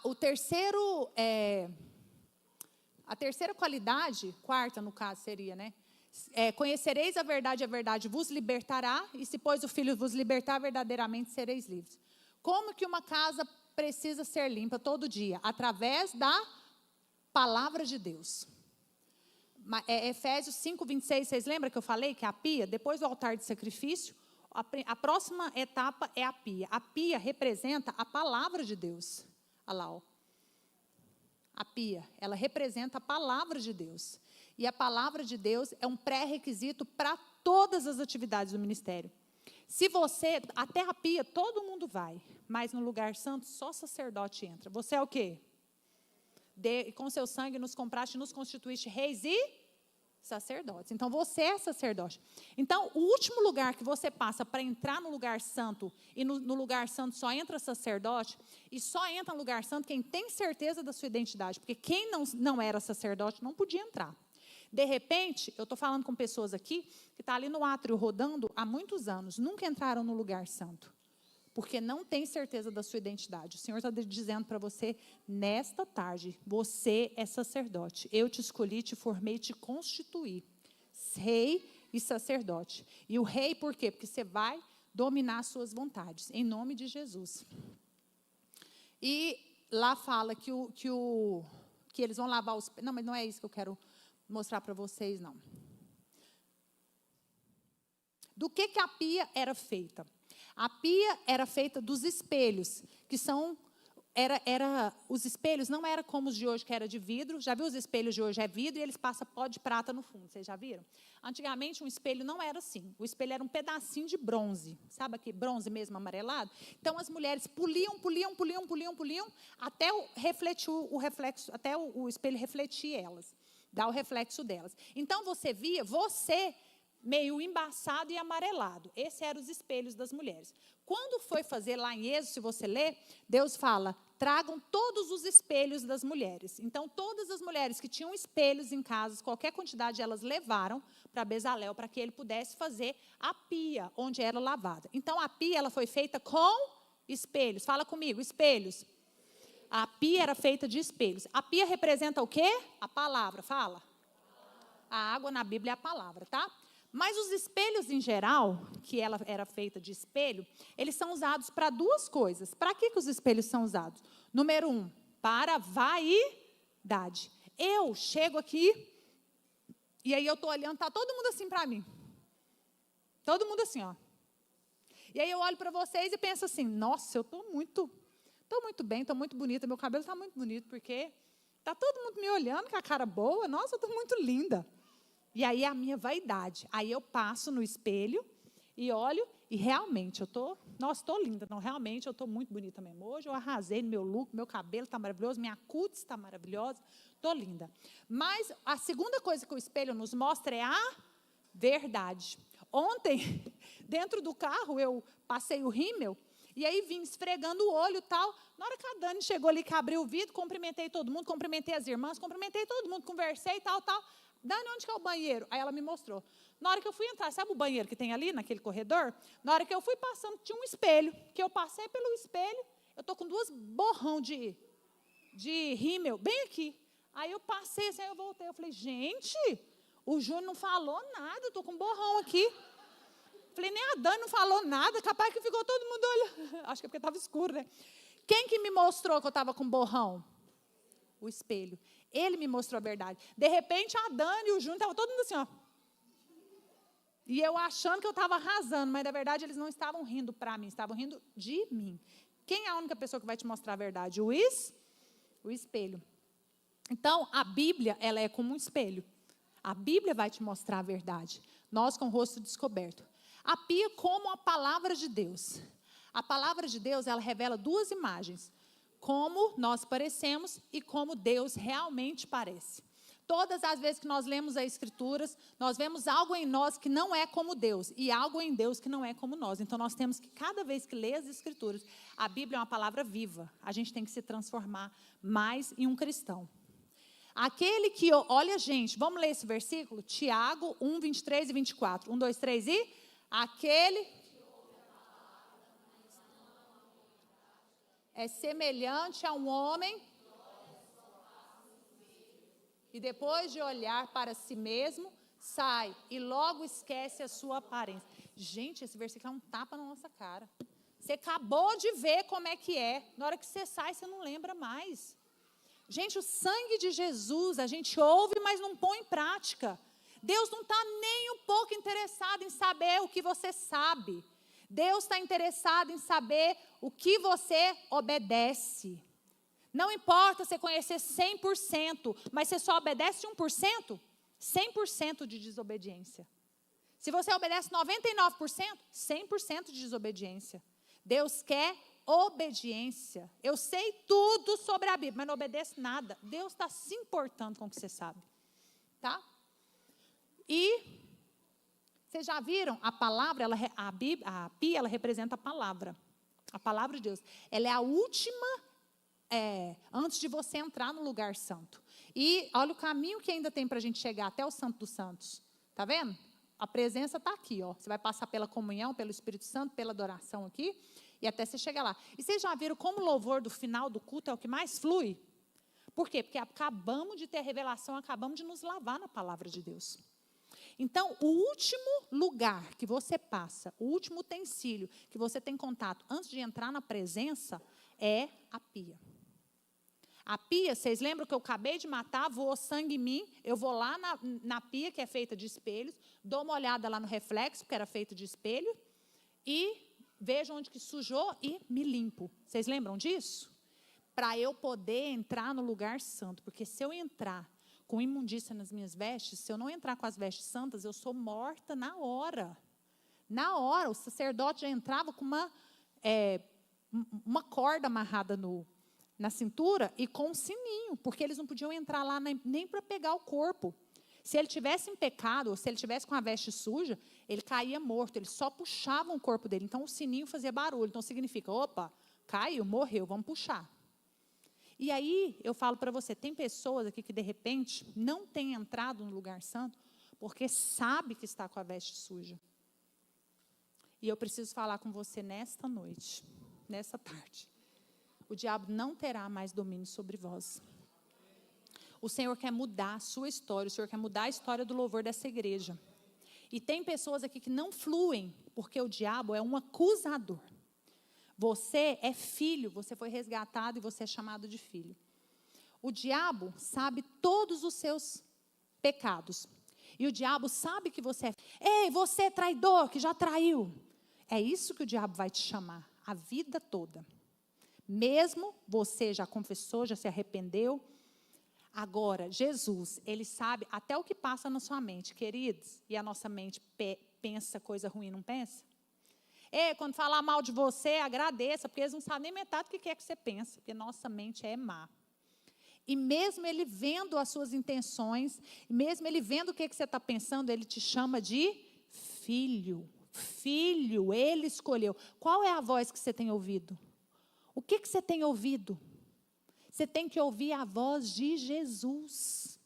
terceira qualidade, quarta no caso seria, né? Conhecereis a verdade vos libertará, e se pois o Filho vos libertar, verdadeiramente sereis livres. Como que uma casa precisa ser limpa todo dia? Através da palavra de Deus. Efésios 5, 26, vocês lembram que eu falei que a pia, depois do altar de sacrifício, a próxima etapa é a pia. A pia representa a palavra de Deus. Olha lá, ó. A pia, ela representa a palavra de Deus. E a palavra de Deus é um pré-requisito para todas as atividades do ministério. Se você, até a pia, todo mundo vai, mas no lugar santo, só sacerdote entra. Você é o quê? Com seu sangue nos compraste e nos constituíste reis e sacerdotes. Então, você é sacerdote. Então, o último lugar que você passa para entrar no lugar santo, e no lugar santo só entra sacerdote, e só entra no lugar santo quem tem certeza da sua identidade, porque quem não era sacerdote não podia entrar. De repente, eu estou falando com pessoas aqui, que estão ali no átrio rodando há muitos anos, nunca entraram no lugar santo, porque não tem certeza da sua identidade. O Senhor está dizendo para você, nesta tarde, você é sacerdote. Eu te escolhi, te formei, te constituí. Rei e sacerdote. E o rei, por quê? Porque você vai dominar as suas vontades, em nome de Jesus. E lá fala que eles vão lavar os pés. Não, mas não é isso que eu quero mostrar para vocês, não. Do que a pia era feita? A pia era feita dos espelhos, que são... os espelhos não eram como os de hoje, que era de vidro. Já viu os espelhos de hoje? É vidro e eles passam pó de prata no fundo. Vocês já viram? Antigamente, um espelho não era assim. O espelho era um pedacinho de bronze. Sabe aquele bronze mesmo amarelado? Então, as mulheres puliam, até refletir o reflexo, até o espelho refletir elas. Dar o reflexo delas. Então, você via, meio embaçado e amarelado. Esses eram os espelhos das mulheres. Quando foi fazer lá em Êxodo, se você ler, Deus fala, tragam todos os espelhos das mulheres. Então, todas as mulheres que tinham espelhos em casa, qualquer quantidade, elas levaram para Bezalel, para que ele pudesse fazer a pia, onde era lavada. Então, a pia ela foi feita com espelhos. Fala comigo, espelhos. A pia era feita de espelhos. A pia representa o quê? A palavra, fala. A água na Bíblia é a palavra, tá? Mas os espelhos em geral, que ela era feita de espelho, eles são usados para duas coisas. Para que os espelhos são usados? Número 1, para vaidade. Eu chego aqui, e aí eu estou olhando, está todo mundo assim para mim. Todo mundo assim, ó. E aí eu olho para vocês e penso assim, nossa, eu estou muito bem, estou muito bonita, meu cabelo está muito bonito, porque está todo mundo me olhando com a cara boa, nossa, eu estou muito linda. E aí a minha vaidade. Aí eu passo no espelho e olho e realmente eu estou linda. Não, realmente eu estou muito bonita mesmo. Hoje eu arrasei no meu look, meu cabelo está maravilhoso, minha cutis está maravilhosa, estou linda. Mas a segunda coisa que o espelho nos mostra é a verdade. Ontem, dentro do carro, eu passei o rímel e aí vim esfregando o olho e tal. Na hora que a Dani chegou ali, que abriu o vidro, cumprimentei todo mundo, cumprimentei as irmãs, cumprimentei todo mundo, conversei e tal. Dani, onde que é o banheiro? Aí ela me mostrou. Na hora que eu fui entrar, sabe o banheiro que tem ali, naquele corredor? Na hora que eu fui passando, tinha um espelho, que eu passei pelo espelho, eu estou com 2 borrão de rímel, bem aqui. Aí eu passei, assim, aí eu voltei, eu falei, gente, o Júnior não falou nada, eu estou com um borrão aqui. Falei, nem a Dani não falou nada, capaz que ficou todo mundo olhando. Acho que é porque estava escuro, né? Quem que me mostrou que eu estava com borrão? O espelho. Ele me mostrou a verdade. De repente, a Dani e o Júnior estavam todo mundo assim, ó. E eu achando que eu estava arrasando, mas na verdade eles não estavam rindo para mim, estavam rindo de mim. Quem é a única pessoa que vai te mostrar a verdade? O espelho. Então, a Bíblia, ela é como um espelho. A Bíblia vai te mostrar a verdade. Nós com o rosto descoberto. A pia como a palavra de Deus. A palavra de Deus, ela revela duas imagens. Como nós parecemos e como Deus realmente parece. Todas as vezes que nós lemos as Escrituras, nós vemos algo em nós que não é como Deus, e algo em Deus que não é como nós. Então, nós temos que, cada vez que ler as Escrituras, a Bíblia é uma palavra viva. A gente tem que se transformar mais em um cristão. Aquele que, olha gente, vamos ler esse versículo? Tiago 1, 23 e 24. 1, 2, 3 e... Aquele é semelhante a um homem... E depois de olhar para si mesmo, sai e logo esquece a sua aparência. Gente, esse versículo é um tapa na nossa cara. Você acabou de ver como é que é. Na hora que você sai, você não lembra mais. Gente, o sangue de Jesus, a gente ouve, mas não põe em prática. Deus não está nem um pouco interessado em saber o que você sabe. Deus está interessado em saber o que você obedece. Não importa você conhecer 100%, mas você só obedece 1%, 100% de desobediência. Se você obedece 99%, 100% de desobediência. Deus quer obediência. Eu sei tudo sobre a Bíblia, mas não obedeço nada. Deus está se importando com o que você sabe. Tá? E vocês já viram? A palavra, a pia, ela representa a palavra de Deus. Ela é a última... antes de você entrar no lugar santo. E olha o caminho que ainda tem para a gente chegar até o Santo dos Santos. Está vendo? A presença está aqui. Ó. Você vai passar pela comunhão, pelo Espírito Santo, pela adoração aqui, e até você chegar lá. E vocês já viram como o louvor do final do culto é o que mais flui? Por quê? Porque acabamos de ter a revelação, acabamos de nos lavar na palavra de Deus. Então, o último lugar que você passa, o último utensílio que você tem contato antes de entrar na presença é a pia. A pia, vocês lembram que eu acabei de matar, voou sangue em mim, eu vou lá na pia, que é feita de espelhos, dou uma olhada lá no reflexo, que era feito de espelho, e vejo onde que sujou e me limpo. Vocês lembram disso? Para eu poder entrar no lugar santo, porque se eu entrar com imundícia nas minhas vestes, se eu não entrar com as vestes santas, eu sou morta na hora. Na hora, o sacerdote já entrava com uma corda amarrada na cintura e com um sininho, porque eles não podiam entrar lá nem para pegar o corpo. Se ele tivesse em pecado, ou se ele tivesse com a veste suja, ele caía morto, eles só puxavam o corpo dele. Então, o sininho fazia barulho. Então, significa, opa, caiu, morreu, vamos puxar. E aí, eu falo para você, tem pessoas aqui que, de repente, não têm entrado no lugar santo, porque sabe que está com a veste suja. E eu preciso falar com você nesta noite, nessa tarde. O diabo não terá mais domínio sobre vós. O Senhor quer mudar a sua história, o Senhor quer mudar a história do louvor dessa igreja. E tem pessoas aqui que não fluem, porque o diabo é um acusador. Você é filho, você foi resgatado e você é chamado de filho. O diabo sabe todos os seus pecados. E o diabo sabe que você é... Ei, você é traidor, que já traiu. É isso que o diabo vai te chamar, a vida toda. Mesmo você já confessou, já se arrependeu. Agora, Jesus, ele sabe até o que passa na sua mente, queridos. E a nossa mente pensa coisa ruim, não pensa? Quando falar mal de você, agradeça, porque eles não sabem nem metade do que é que você pensa, porque nossa mente é má. E mesmo ele vendo as suas intenções, mesmo ele vendo o que você está pensando, ele te chama de filho. Filho, ele escolheu. Qual é a voz que você tem ouvido? O que você tem ouvido? Você tem que ouvir a voz de Jesus.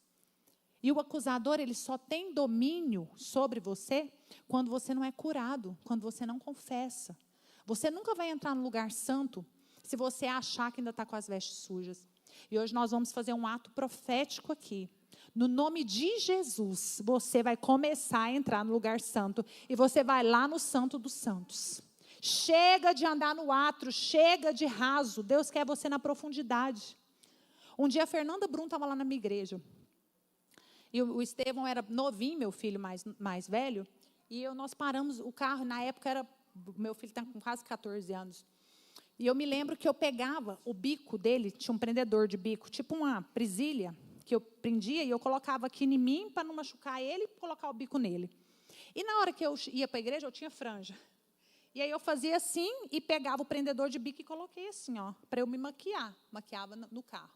E o acusador, ele só tem domínio sobre você quando você não é curado, quando você não confessa. Você nunca vai entrar no lugar santo se você achar que ainda está com as vestes sujas. E hoje nós vamos fazer um ato profético aqui. No nome de Jesus, você vai começar a entrar no lugar santo. E você vai lá no Santo dos Santos. Chega de andar no átrio, chega de raso. Deus quer você na profundidade. Um dia a Fernanda Brum estava lá na minha igreja. E o Estevão era novinho, meu filho mais velho. E nós paramos o carro, na época meu filho está com quase 14 anos. E eu me lembro que eu pegava o bico dele, tinha um prendedor de bico, tipo uma presilha, que eu prendia e eu colocava aqui em mim para não machucar ele e colocar o bico nele. E na hora que eu ia para a igreja, eu tinha franja. E aí eu fazia assim e pegava o prendedor de bico e coloquei assim, ó, para eu me maquiar. Maquiava no carro.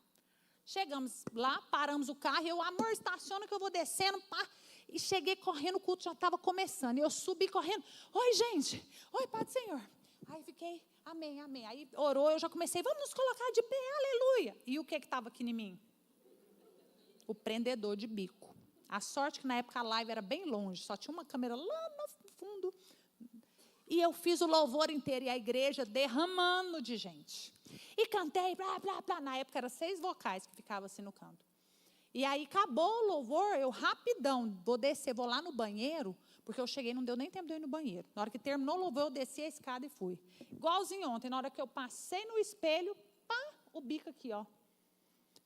Chegamos lá, paramos o carro e eu, amor, estaciona que eu vou descendo. Pá. E cheguei correndo, o culto já estava começando. E eu subi correndo. Oi, gente. Oi, Pai do Senhor. Aí fiquei, amém, amém. Aí orou, eu já comecei, vamos nos colocar de pé, aleluia. E o que estava aqui em mim? O prendedor de bico. A sorte que na época a live era bem longe, só tinha uma câmera lá no fundo. E eu fiz o louvor inteiro e a igreja derramando de gente. E cantei, blá, blá, blá. Na época eram 6 vocais que ficavam assim no canto. E aí acabou o louvor, eu rapidão, vou descer, vou lá no banheiro, porque eu cheguei, não deu nem tempo de eu ir no banheiro. Na hora que terminou o louvor, eu desci a escada e fui. Igualzinho ontem, na hora que eu passei no espelho, pá, o bico aqui, ó.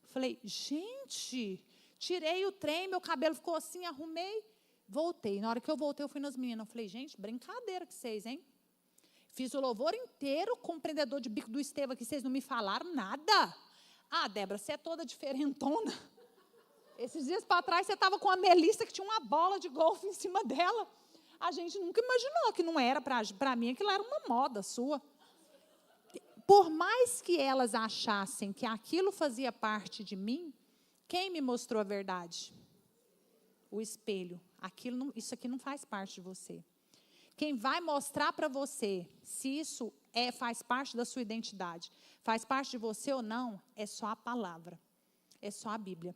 Falei, gente, tirei o trem, meu cabelo ficou assim, arrumei. Voltei. Na hora que eu voltei, eu fui nas meninas. Eu falei, gente, brincadeira que vocês, hein? Fiz o louvor inteiro com o prendedor de bico do Estevão, que vocês não me falaram nada. Ah, Débora, você é toda diferentona. Esses dias para trás, você estava com a Melissa, que tinha uma bola de golfe em cima dela. A gente nunca imaginou que não era para mim, aquilo era uma moda sua. Por mais que elas achassem que aquilo fazia parte de mim, quem me mostrou a verdade? O espelho. Isso aqui não faz parte de você. Quem vai mostrar para você se isso faz parte da sua identidade, faz parte de você ou não, é só a palavra. É só a Bíblia.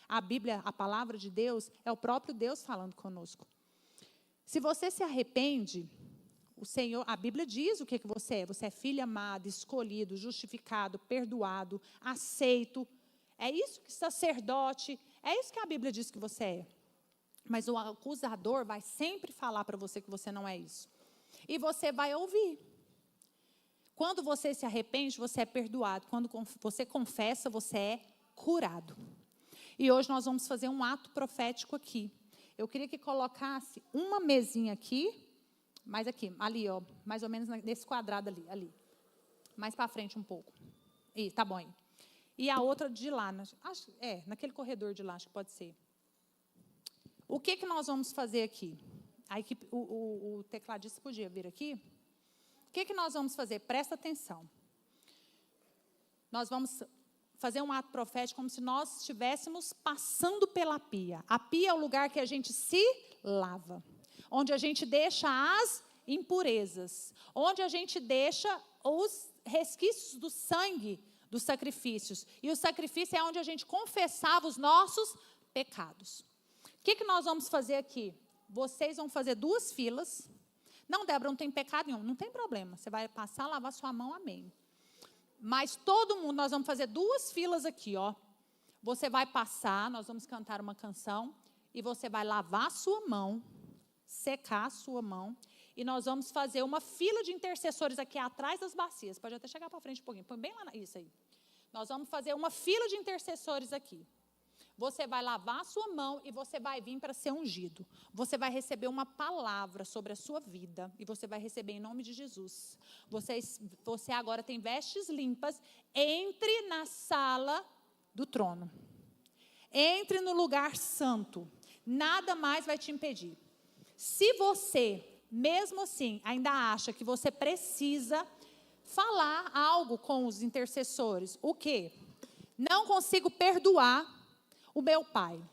A Bíblia, a palavra de Deus, é o próprio Deus falando conosco. Se você se arrepende, o Senhor, a Bíblia diz o que você é. Você é filho amado, escolhido, justificado, perdoado, aceito. É isso que sacerdote, é isso que a Bíblia diz que você é. Mas o acusador vai sempre falar para você que você não é isso. E você vai ouvir. Quando você se arrepende, você é perdoado. Quando você confessa, você é curado. E hoje nós vamos fazer um ato profético aqui. Eu queria que colocasse uma mesinha aqui, mais aqui, ali, ó, mais ou menos nesse quadrado ali. Mais para frente um pouco. Tá bom aí. E a outra de lá, naquele corredor de lá, acho que pode ser. O que nós vamos fazer aqui? A equipe, o tecladista podia vir aqui? O que nós vamos fazer? Presta atenção. Nós vamos fazer um ato profético como se nós estivéssemos passando pela pia. A pia é o lugar que a gente se lava, onde a gente deixa as impurezas, onde a gente deixa os resquícios do sangue dos sacrifícios. E o sacrifício é onde a gente confessava os nossos pecados. O que nós vamos fazer aqui? Vocês vão fazer 2 filas. Não, Débora, não tem pecado nenhum. Não tem problema. Você vai passar, lavar sua mão, amém. Mas todo mundo, nós vamos fazer 2 filas aqui, ó. Você vai passar, nós vamos cantar uma canção, e você vai lavar a sua mão, secar a sua mão, e nós vamos fazer uma fila de intercessores aqui atrás das bacias. Pode até chegar para frente um pouquinho, põe bem lá, isso aí. Nós vamos fazer uma fila de intercessores aqui. Você vai lavar a sua mão e você vai vir para ser ungido. Você vai receber uma palavra sobre a sua vida. E você vai receber em nome de Jesus. Você agora tem vestes limpas. Entre na sala do trono. Entre no lugar santo. Nada mais vai te impedir. Se você, mesmo assim, ainda acha que você precisa falar algo com os intercessores. O quê? Não consigo perdoar o meu pai.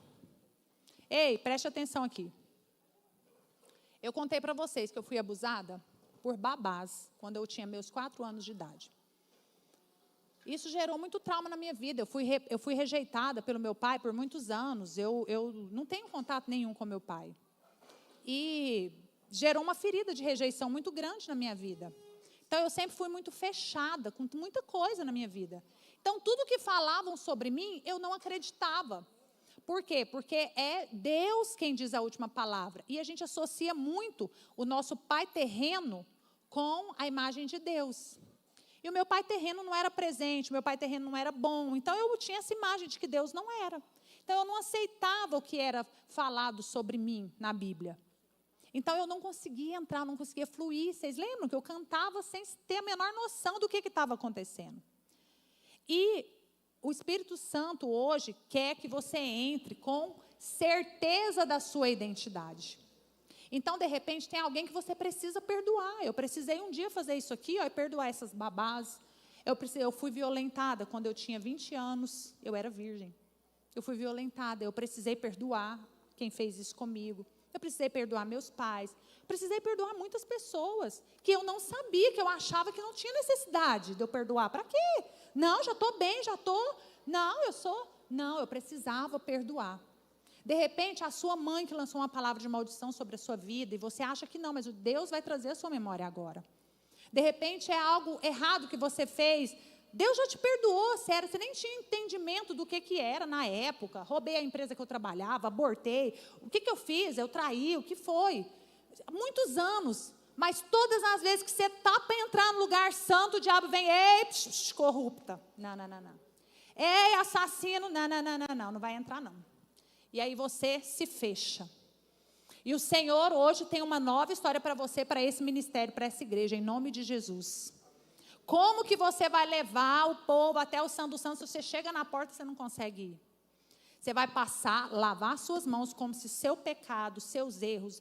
Ei, preste atenção aqui. Eu contei para vocês que eu fui abusada por babás quando eu tinha meus 4 anos de idade. Isso gerou muito trauma na minha vida. Eu fui rejeitada pelo meu pai por muitos anos. Eu não tenho contato nenhum com meu pai. E gerou uma ferida de rejeição muito grande na minha vida. Então, eu sempre fui muito fechada com muita coisa na minha vida. Então, tudo que falavam sobre mim, eu não acreditava. Por quê? Porque é Deus quem diz a última palavra. E a gente associa muito o nosso pai terreno com a imagem de Deus. E o meu pai terreno não era presente, o meu pai terreno não era bom. Então, eu tinha essa imagem de que Deus não era. Então, eu não aceitava o que era falado sobre mim na Bíblia. Então, eu não conseguia entrar, não conseguia fluir. Vocês lembram que eu cantava sem ter a menor noção do que estava acontecendo. E o Espírito Santo hoje quer que você entre com certeza da sua identidade. Então, de repente, tem alguém que você precisa perdoar. Eu precisei um dia fazer isso aqui, e perdoar essas babás. Eu fui violentada quando eu tinha 20 anos, eu era virgem. Eu fui violentada, eu precisei perdoar quem fez isso comigo. Eu precisei perdoar meus pais. Precisei perdoar muitas pessoas que eu não sabia, que eu achava que não tinha necessidade de eu perdoar. Para quê? Não, já estou bem, já estou... Não, eu precisava perdoar. De repente, a sua mãe que lançou uma palavra de maldição sobre a sua vida, e você acha que não, mas Deus vai trazer a sua memória agora. De repente, é algo errado que você fez, Deus já te perdoou, sério, você nem tinha entendimento do que era na época. Roubei a empresa que eu trabalhava, abortei. O que eu fiz? Eu traí, o que foi? Muitos anos, mas todas as vezes que você está para entrar no lugar santo, o diabo vem, ei, corrupta. Não. Ei, assassino, não vai entrar não. E aí você se fecha. E o Senhor hoje tem uma nova história para você, para esse ministério, para essa igreja, em nome de Jesus. Como que você vai levar o povo até o Santo dos Santos se você chega na porta e você não consegue ir? Você vai passar, lavar suas mãos como se seu pecado, seus erros,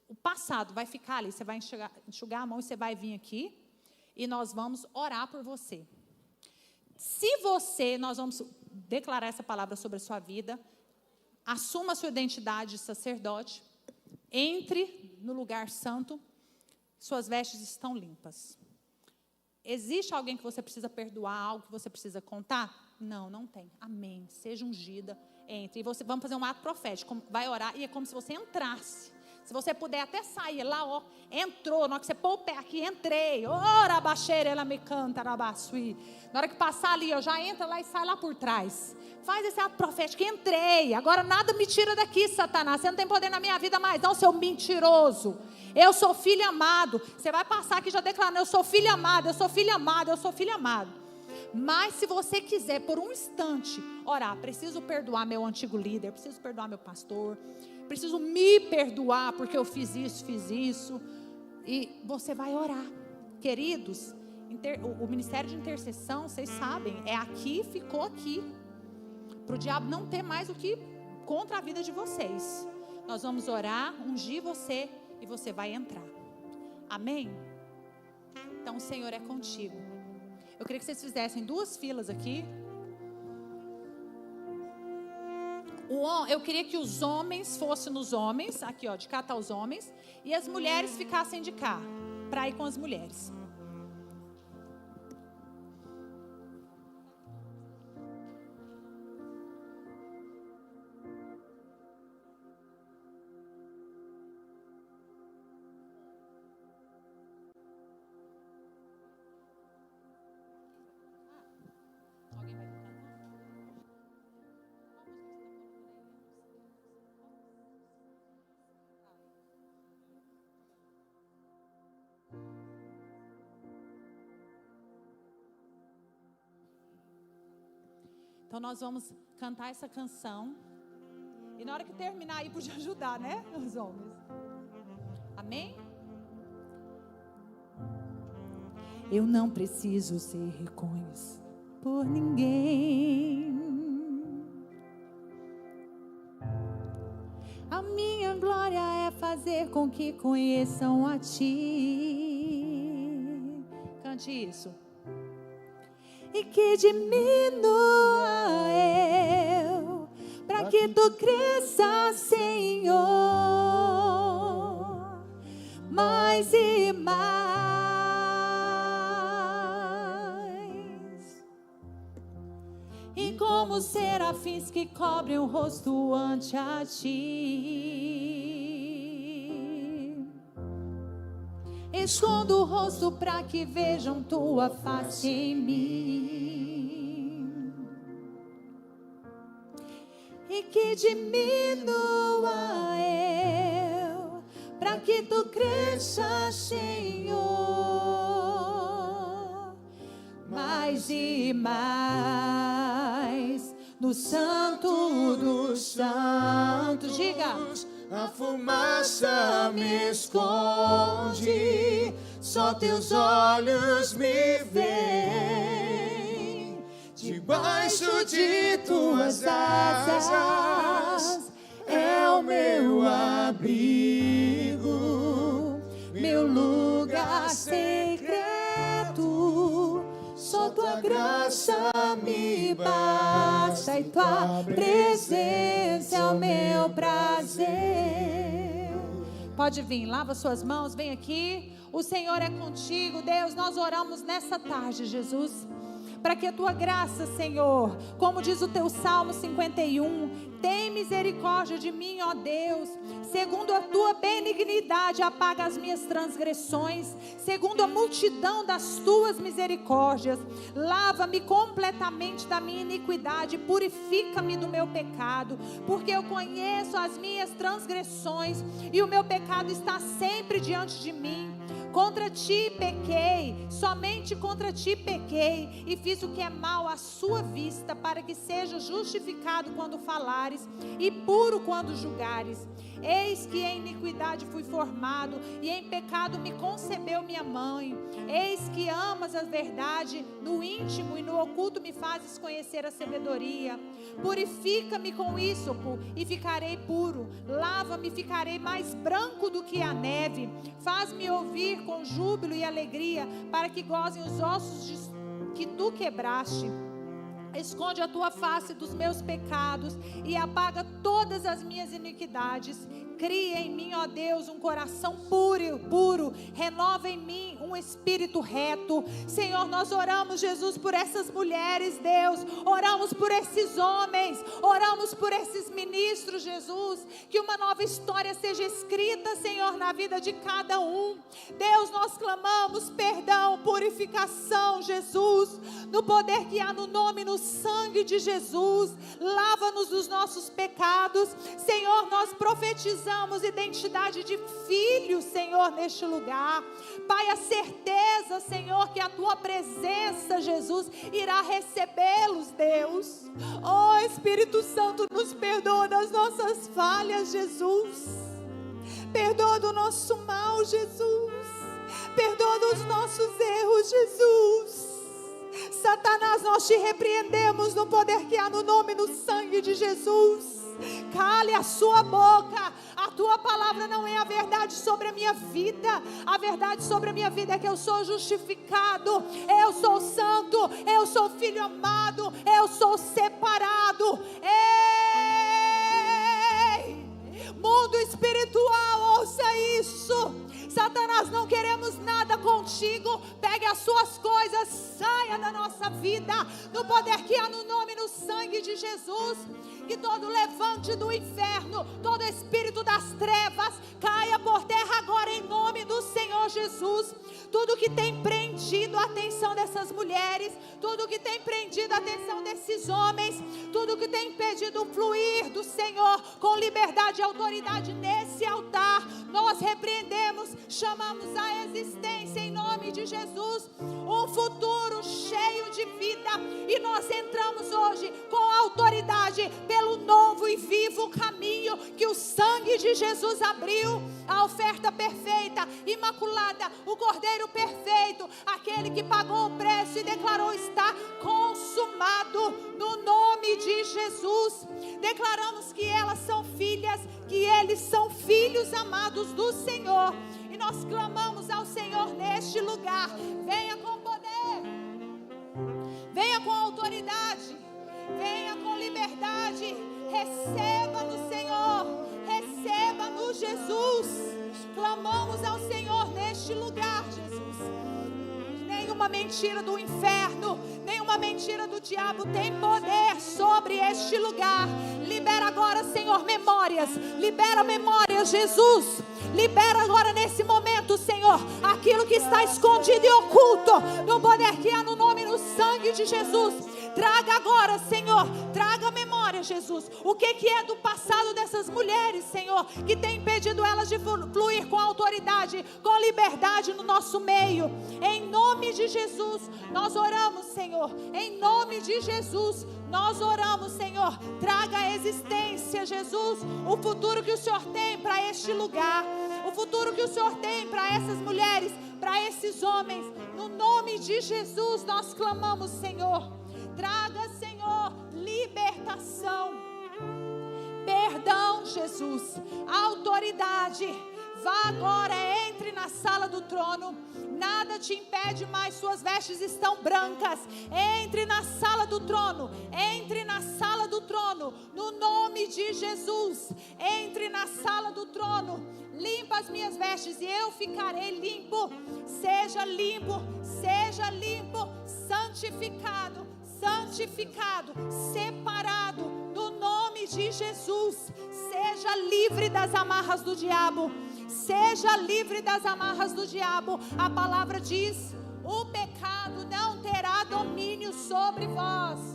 o passado vai ficar ali. Você vai enxugar a mão e você vai vir aqui e nós vamos orar por você. Nós vamos declarar essa palavra sobre a sua vida. Assuma a sua identidade de sacerdote. Entre no lugar santo. Suas vestes estão limpas. Existe alguém que você precisa perdoar, algo que você precisa contar? Não tem. Amém. Seja ungida, entre. E vamos fazer um ato profético. Vai orar e é como se você entrasse. Se você puder até sair lá, ó, entrou. Na hora que você pôr o pé aqui, entrei. Ora, baixeira, ela me canta, arabaçui. Na hora que passar ali, ó, já entra lá e sai lá por trás. Faz esse ato profético, entrei. Agora nada me tira daqui, Satanás. Você não tem poder na minha vida mais, não, seu mentiroso. Eu sou filho amado. Você vai passar aqui já declarando, eu sou filho amado, eu sou filho amado, eu sou filho amado. Mas se você quiser por um instante orar, preciso perdoar meu antigo líder, preciso perdoar meu pastor, preciso me perdoar porque eu fiz isso, e você vai orar. Queridos, o ministério de intercessão, vocês sabem, é aqui, ficou aqui, para o diabo não ter mais o que contra a vida de vocês. Nós vamos orar, ungir você e você vai entrar. Amém? Então o Senhor é contigo. Eu queria que vocês fizessem 2 filas aqui. Eu queria que os homens fossem nos homens, aqui ó, de cá tá os homens, e as mulheres ficassem de cá, para ir com as mulheres. Então nós vamos cantar essa canção. E na hora que terminar aí, podia ajudar, né? Os homens. Amém? Eu não preciso ser reconhecido por ninguém. A minha glória é fazer com que conheçam a Ti. Cante isso. E que diminua eu, para que Tu cresça, Senhor, mais e mais. E como serafins que cobrem o rosto ante a Ti, escondo o rosto para que vejam Tua face em mim. E que diminua eu, para que tu cresça, Senhor, mais e mais no Santo dos Santos. Diga. A fumaça me esconde, só teus olhos me veem. Debaixo de tuas asas é o meu abrigo, meu lugar secreto. Só tua graça me basta e tua presença é o meu prazer. Pode vir, lava suas mãos, vem aqui. O Senhor é contigo, Deus. Nós oramos nessa tarde, Jesus, para que a tua graça, Senhor, como diz o teu Salmo 51, tem misericórdia de mim, ó Deus. Segundo a tua benignidade, apaga as minhas transgressões. Segundo a multidão das tuas misericórdias, lava-me completamente da minha iniquidade, purifica-me do meu pecado, porque eu conheço as minhas transgressões e o meu pecado está sempre diante de mim. Contra ti pequei, somente contra ti pequei, e fiz o que é mal à sua vista, para que seja justificado quando falares, e puro quando julgares. Eis que em iniquidade fui formado, e em pecado me concebeu minha mãe. Eis que amas a verdade, no íntimo e no oculto me fazes conhecer a sabedoria. Purifica-me com ísopo, e ficarei puro. Lava-me, ficarei mais branco do que a neve. Faz-me ouvir com júbilo e alegria, para que gozem os ossos que tu quebraste. Esconde a tua face dos meus pecados e apaga todas as minhas iniquidades. Cria em mim, ó Deus, um coração puro. Renova em mim um espírito reto. Senhor, nós oramos, Jesus, por essas mulheres, Deus. Oramos por esses homens. Oramos por esses ministros, Jesus. Que uma nova história seja escrita, Senhor, na vida de cada um. Deus, nós clamamos perdão, purificação, Jesus. No poder que há no nome, no sangue de Jesus. Lava-nos dos nossos pecados. Senhor, nós profetizamos identidade de filho, Senhor, neste lugar. Pai, a certeza, Senhor, que a tua presença, Jesus, irá recebê-los, Deus. Oh, Espírito Santo, nos perdoa das nossas falhas, Jesus. Perdoa do nosso mal, Jesus. Perdoa dos nossos erros, Jesus. Satanás, nós te repreendemos no poder que há no nome e no sangue de Jesus. Cale a sua boca. A tua palavra não é a verdade sobre a minha vida. A verdade sobre a minha vida é que eu sou justificado, eu sou santo, eu sou filho amado, eu sou separado. Ei, mundo espiritual, ouça isso. Satanás, não queremos nada contigo. Pegue as suas coisas, saia da nossa vida, no poder que há no nome e no sangue de Jesus. Que todo levante do inferno, todo espírito das trevas, caia por terra agora em nome do Senhor Jesus. Tudo que tem prendido a atenção dessas mulheres, tudo que tem prendido a atenção desses homens, tudo que tem impedido o fluir do Senhor com liberdade e autoridade nesse altar, nós repreendemos, chamamos a existência em nome de Jesus, um futuro cheio de vida, e nós entramos hoje com autoridade pelo novo e vivo caminho que o sangue de Jesus abriu, a oferta perfeita, imaculada, o Cordeiro perfeito, aquele que pagou o preço e declarou está consumado, no nome de Jesus. Declaramos que elas são filhas, que eles são filhos amados do Senhor, e nós clamamos ao Senhor neste lugar: venha com poder, venha com autoridade, venha com liberdade. Receba no Senhor, receba no Jesus. Clamamos ao Senhor neste lugar, Jesus. Nenhuma mentira do inferno, nenhuma mentira do diabo tem poder sobre este lugar. Libera agora, Senhor, memórias. Libera memórias, Jesus. Libera agora nesse momento, Senhor, aquilo que está escondido e oculto, no poder que há no nome e no sangue de Jesus. Traga agora, Senhor, traga memória, Jesus. O que é do passado dessas mulheres, Senhor, que tem impedido elas de fluir com autoridade, com liberdade no nosso meio. Em nome de Jesus, nós oramos, Senhor. Em nome de Jesus, nós oramos, Senhor. Traga à existência, Jesus, o futuro que o Senhor tem para este lugar. O futuro que o Senhor tem para essas mulheres, para esses homens. No nome de Jesus, nós clamamos, Senhor. Traga, Senhor, libertação, perdão, Jesus, autoridade. Vá agora, entre na sala do trono. Nada te impede mais, suas vestes estão brancas. Entre na sala do trono. Entre na sala do trono. No nome de Jesus. Entre na sala do trono. Limpa as minhas vestes e eu ficarei limpo. Seja limpo, seja limpo, santificado, santificado, separado. No nome de Jesus. Seja livre das amarras do diabo. Seja livre das amarras do diabo. A palavra diz: o pecado não terá domínio sobre vós.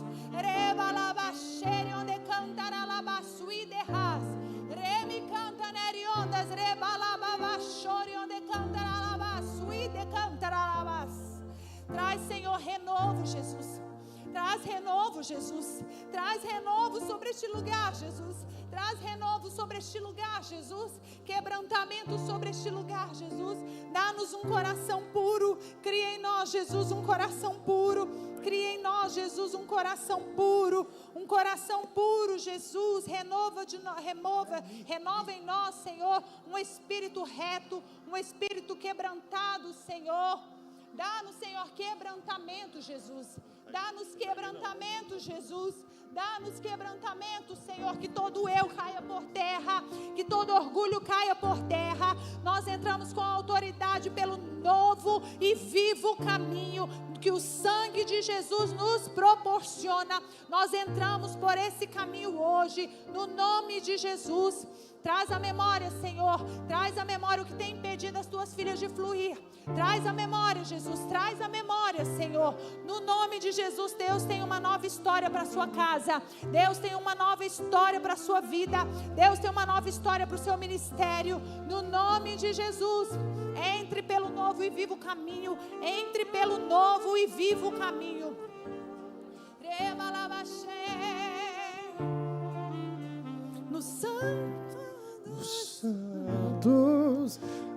Traz, Senhor, renovo, Jesus. Traz renovo, Jesus. Traz renovo sobre este lugar, Jesus. Traz renovo sobre este lugar, Jesus. Quebrantamento sobre este lugar, Jesus. Dá-nos um coração puro. Cria em nós, Jesus, um coração puro. Cria em nós, Jesus, um coração puro. Um coração puro, Jesus. Renova em nós, Senhor, um espírito reto, um espírito quebrantado, Senhor. Dá-nos, Senhor, quebrantamento, Jesus. Dá-nos quebrantamento, Jesus. Dá-nos quebrantamento, Senhor, que todo eu caia por terra, que todo orgulho caia por terra. Nós entramos com autoridade pelo novo e vivo caminho que o sangue de Jesus nos proporciona. Nós entramos por esse caminho hoje, no nome de Jesus. Traz a memória, Senhor. Traz a memória o que tem impedido as tuas filhas de fluir. Traz a memória, Jesus. Traz a memória, Senhor. No nome de Jesus, Deus tem uma nova história para a sua casa. Deus tem uma nova história para a sua vida. Deus tem uma nova história para o seu ministério. No nome de Jesus. Entre pelo novo e vivo caminho. Entre pelo novo e vivo caminho. No santos,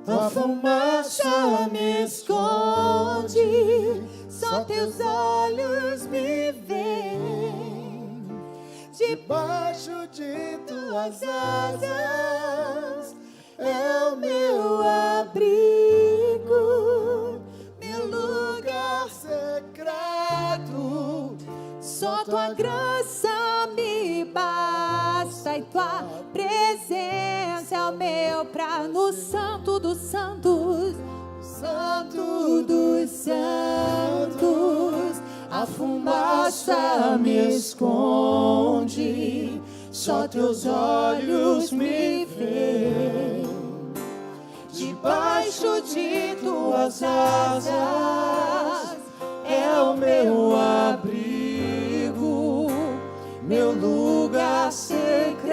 a fumaça me esconde, só teus olhos me veem. Debaixo de tuas asas é o meu abrigo, meu lugar secreto. Só tua graça me basta e tua presença é o meu pra no santo dos santos, santo dos santos. A fumaça me esconde, só teus olhos me veem. Debaixo de tuas asas é o meu abrigo, meu lugar secreto.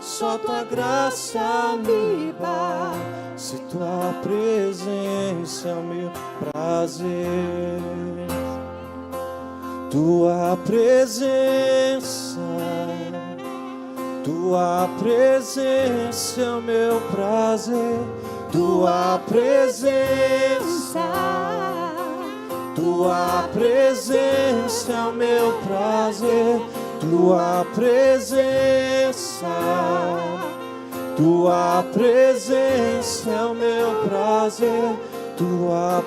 Só tua graça me basta, se tua presença é o meu prazer. Tua presença é o meu prazer. Tua presença é o meu prazer. Tua presença é o meu prazer. Tua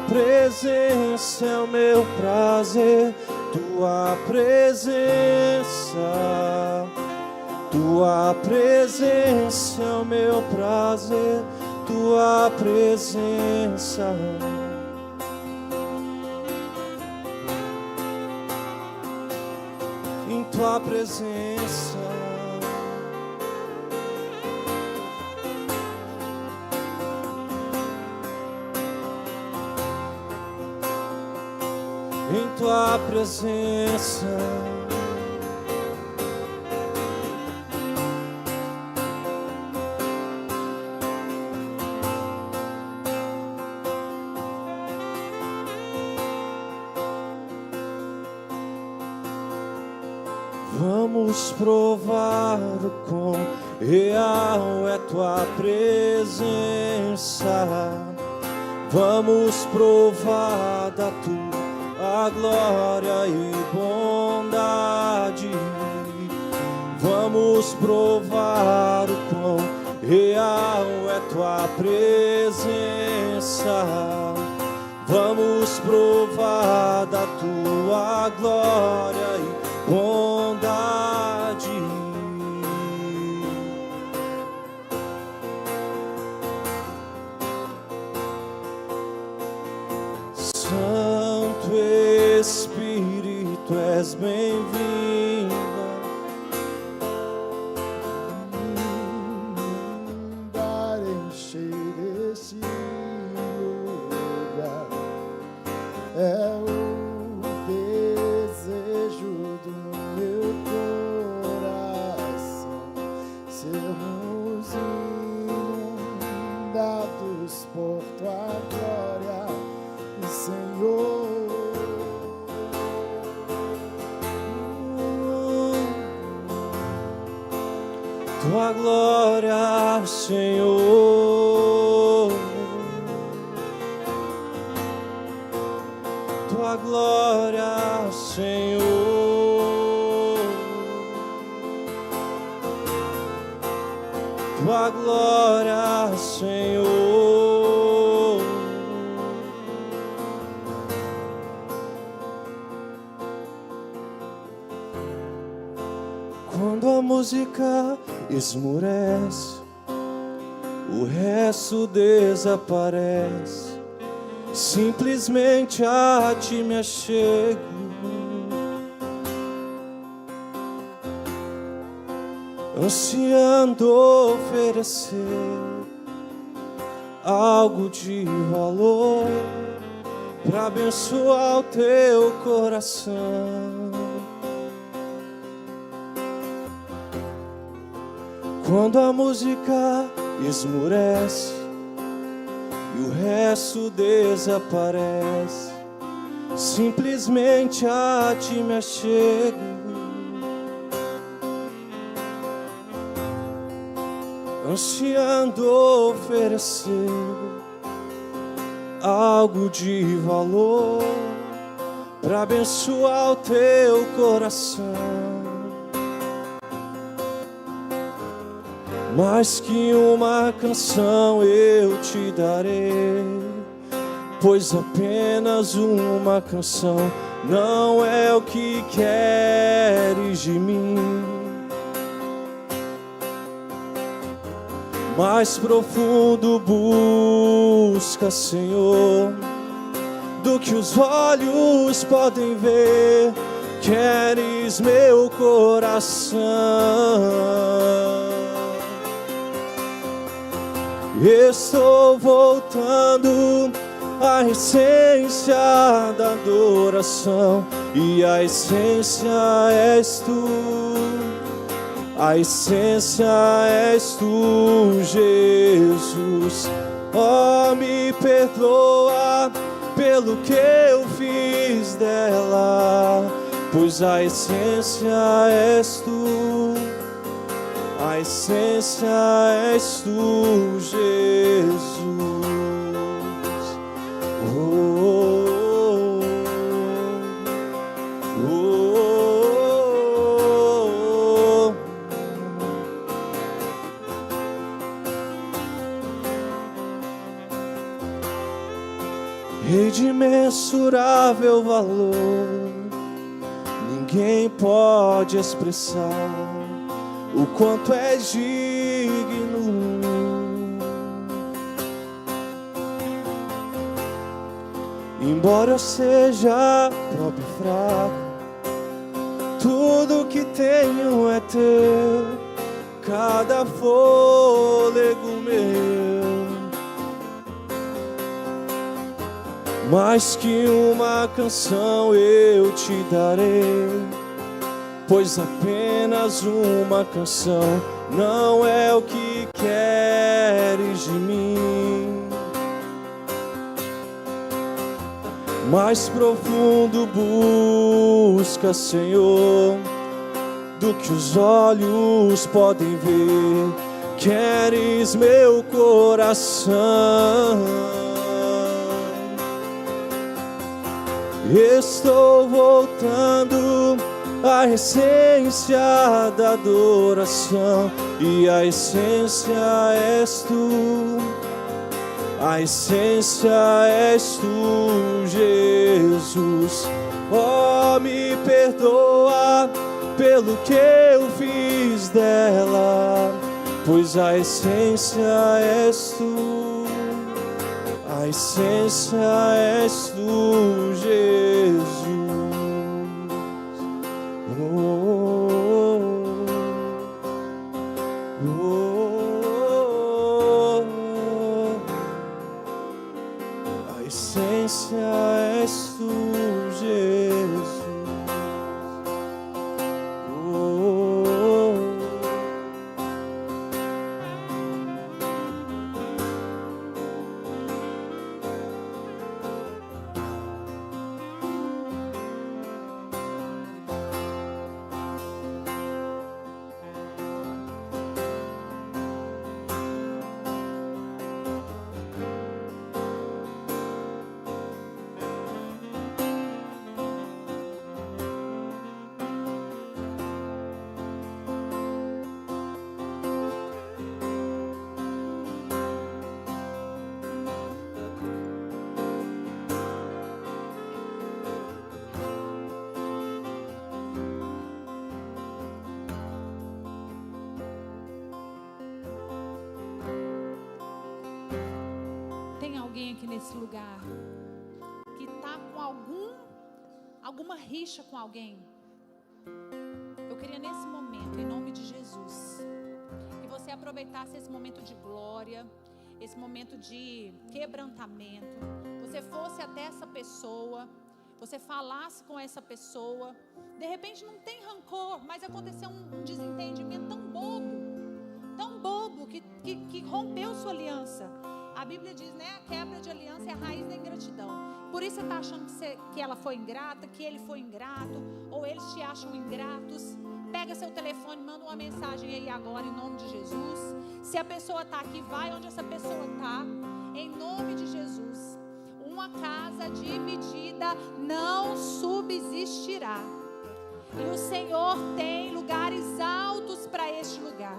presença é o meu prazer. Tua presença é o meu prazer. Tua presença. Em tua presença em tua presença. Vamos provar o quão real é tua presença. Vamos provar da tua glória e bondade. Vamos provar o quão real é tua presença. Vamos provar da tua glória e bondade. Santo Espírito, és bem-vinda. Dar encher esse lugar é o desejo do meu coração, sermos inundados por tua glória, Senhor. Tua glória, Senhor. Tua glória, Senhor. Tua glória, Senhor. Quando a música esmurece, o resto desaparece. Simplesmente a ti me achego, ansiando oferecer algo de valor para abençoar o teu coração. Quando a música esmurece e o resto desaparece, simplesmente a ti me achego, ansiando oferecer algo de valor para abençoar o teu coração. Mais que uma canção eu te darei, pois apenas uma canção não é o que queres de mim. Mais profundo busca, Senhor, do que os olhos podem ver. Queres meu coração. Estou voltando à essência da adoração, e a essência és tu, a essência és tu, Jesus. Oh, me perdoa pelo que eu fiz dela, pois a essência és tu, a essência és tu, Jesus. Oh, oh, oh, oh. Rei de imensurável valor, ninguém pode expressar o quanto és digno. Embora eu seja próprio e fraco, tudo que tenho é teu, cada fôlego meu. Mais que uma canção eu te darei, pois apenas uma canção não é o que queres de mim. Mais profundo busca, Senhor, do que os olhos podem ver. Queres meu coração. Estou voltando à essência da adoração, e a essência és tu. A essência és tu, Jesus. Oh, me perdoa pelo que eu fiz dela, pois a essência és tu. A essência és tu, Jesus. A essência és tu, Jesus. Aqui nesse lugar que está com alguma rixa com alguém, eu queria nesse momento, em nome de Jesus, que você aproveitasse esse momento de glória, esse momento de quebrantamento, você fosse até essa pessoa, você falasse com essa pessoa. De repente não tem rancor, mas aconteceu um desentendimento tão bobo que rompeu sua aliança. A Bíblia diz, né? A quebra de aliança é a raiz da ingratidão. Por isso você está achando que ela foi ingrata, que ele foi ingrato, ou eles te acham ingratos. Pega seu telefone, manda uma mensagem aí agora, em nome de Jesus. Se a pessoa está aqui, vai onde essa pessoa está, em nome de Jesus. Uma casa dividida não subsistirá. E o Senhor tem lugares altos para este lugar.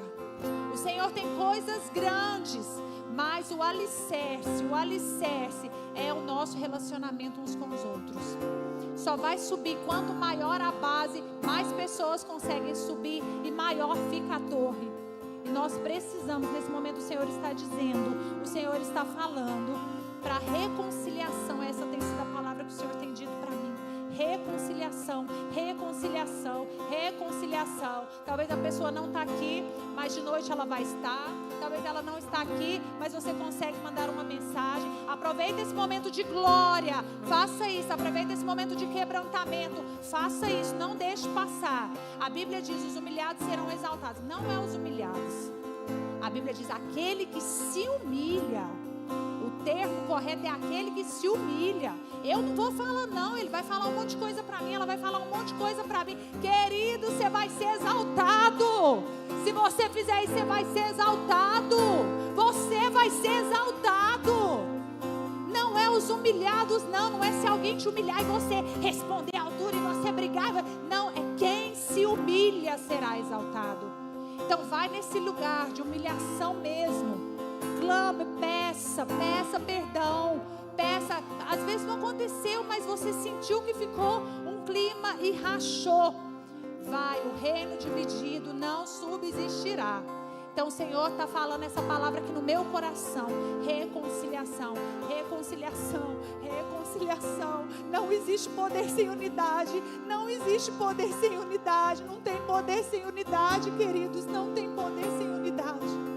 O Senhor tem coisas grandes. Mas o alicerce é o nosso relacionamento uns com os outros. Só vai subir quanto maior a base, mais pessoas conseguem subir e maior fica a torre. E nós precisamos, nesse momento o Senhor está dizendo, o Senhor está falando para reconciliação. Essa tem sido a palavra que o Senhor tem dito para mim. Reconciliação, reconciliação, reconciliação. Talvez a pessoa não está aqui, mas de noite ela vai estar. Talvez ela não está aqui, mas você consegue mandar uma mensagem. Aproveita esse momento de glória, faça isso. Aproveita esse momento de quebrantamento, faça isso, não deixe passar. A Bíblia diz, os humilhados serão exaltados. Não é os humilhados. A Bíblia diz, aquele que se humilha. O termo correto é aquele que se humilha. Eu não vou falar não, ele vai falar um monte de coisa para mim, ela vai falar um monte de coisa para mim. Querido, você vai ser exaltado. Se você fizer isso, você vai ser exaltado. Você vai ser exaltado. Não é os humilhados, não é se alguém te humilhar e você responder à altura e você brigar. Não, é quem se humilha será exaltado. Então vai nesse lugar de humilhação mesmo. Clame, peça perdão, peça. Às vezes não aconteceu, mas você sentiu que ficou um clima e rachou. Vai, o reino dividido não subsistirá. Então o Senhor está falando essa palavra aqui no meu coração. Reconciliação, reconciliação, reconciliação. Não existe poder sem unidade. Não existe poder sem unidade. Não tem poder sem unidade, queridos. Não tem poder sem unidade.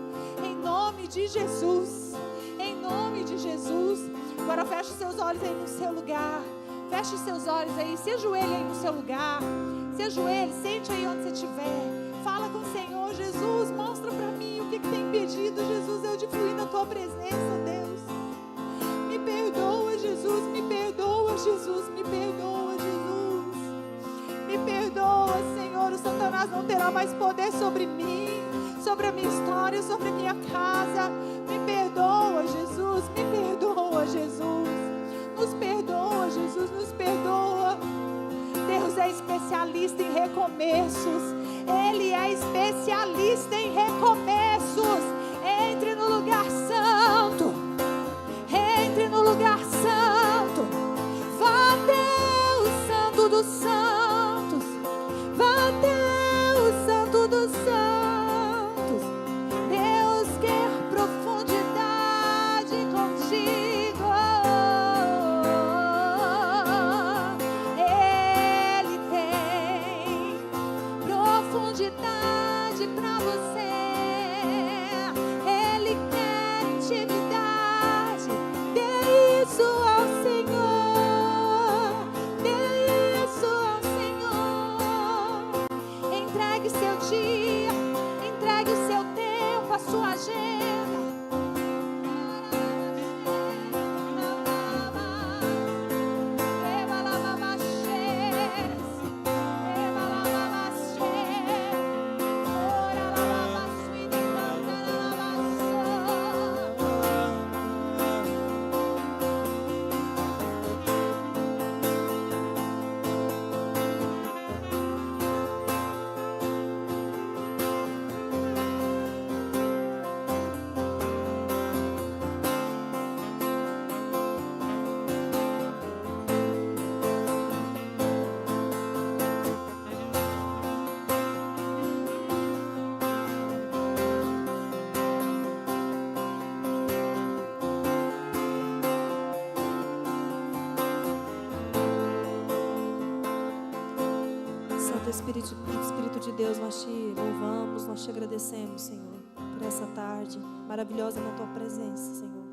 Em nome de Jesus, em nome de Jesus, Agora feche os seus olhos aí no seu lugar. Feche os seus olhos aí, se ajoelhe aí no seu lugar. Se ajoelhe, sente aí onde você estiver. Fala com o Senhor. Jesus, mostra para mim o que tem impedido, Jesus, eu de fluir na tua presença, Deus. Me perdoa, Jesus, me perdoa, Jesus, me perdoa, Jesus. Me perdoa, Senhor, o Satanás não terá mais poder sobre mim, sobre a minha história, sobre a minha casa. Me perdoa, Jesus, me perdoa, Jesus. Nos perdoa, Jesus, nos perdoa. Deus é especialista em recomeços. Ele é especialista em recomeços. Entre no lugar santo. Entre no lugar santo. Vá até o Santo dos Santos. Vá até o Santo dos Santos. Deus quer profundidade contigo. Ele tem profundidade para você. Ele quer intimidade. Dê isso ao Senhor. Dê isso ao Senhor. Entregue seu dia. Entregue o seu tempo, a sua agenda. Espírito de Deus, nós te louvamos, nós te agradecemos, Senhor, por essa tarde maravilhosa na tua presença, Senhor.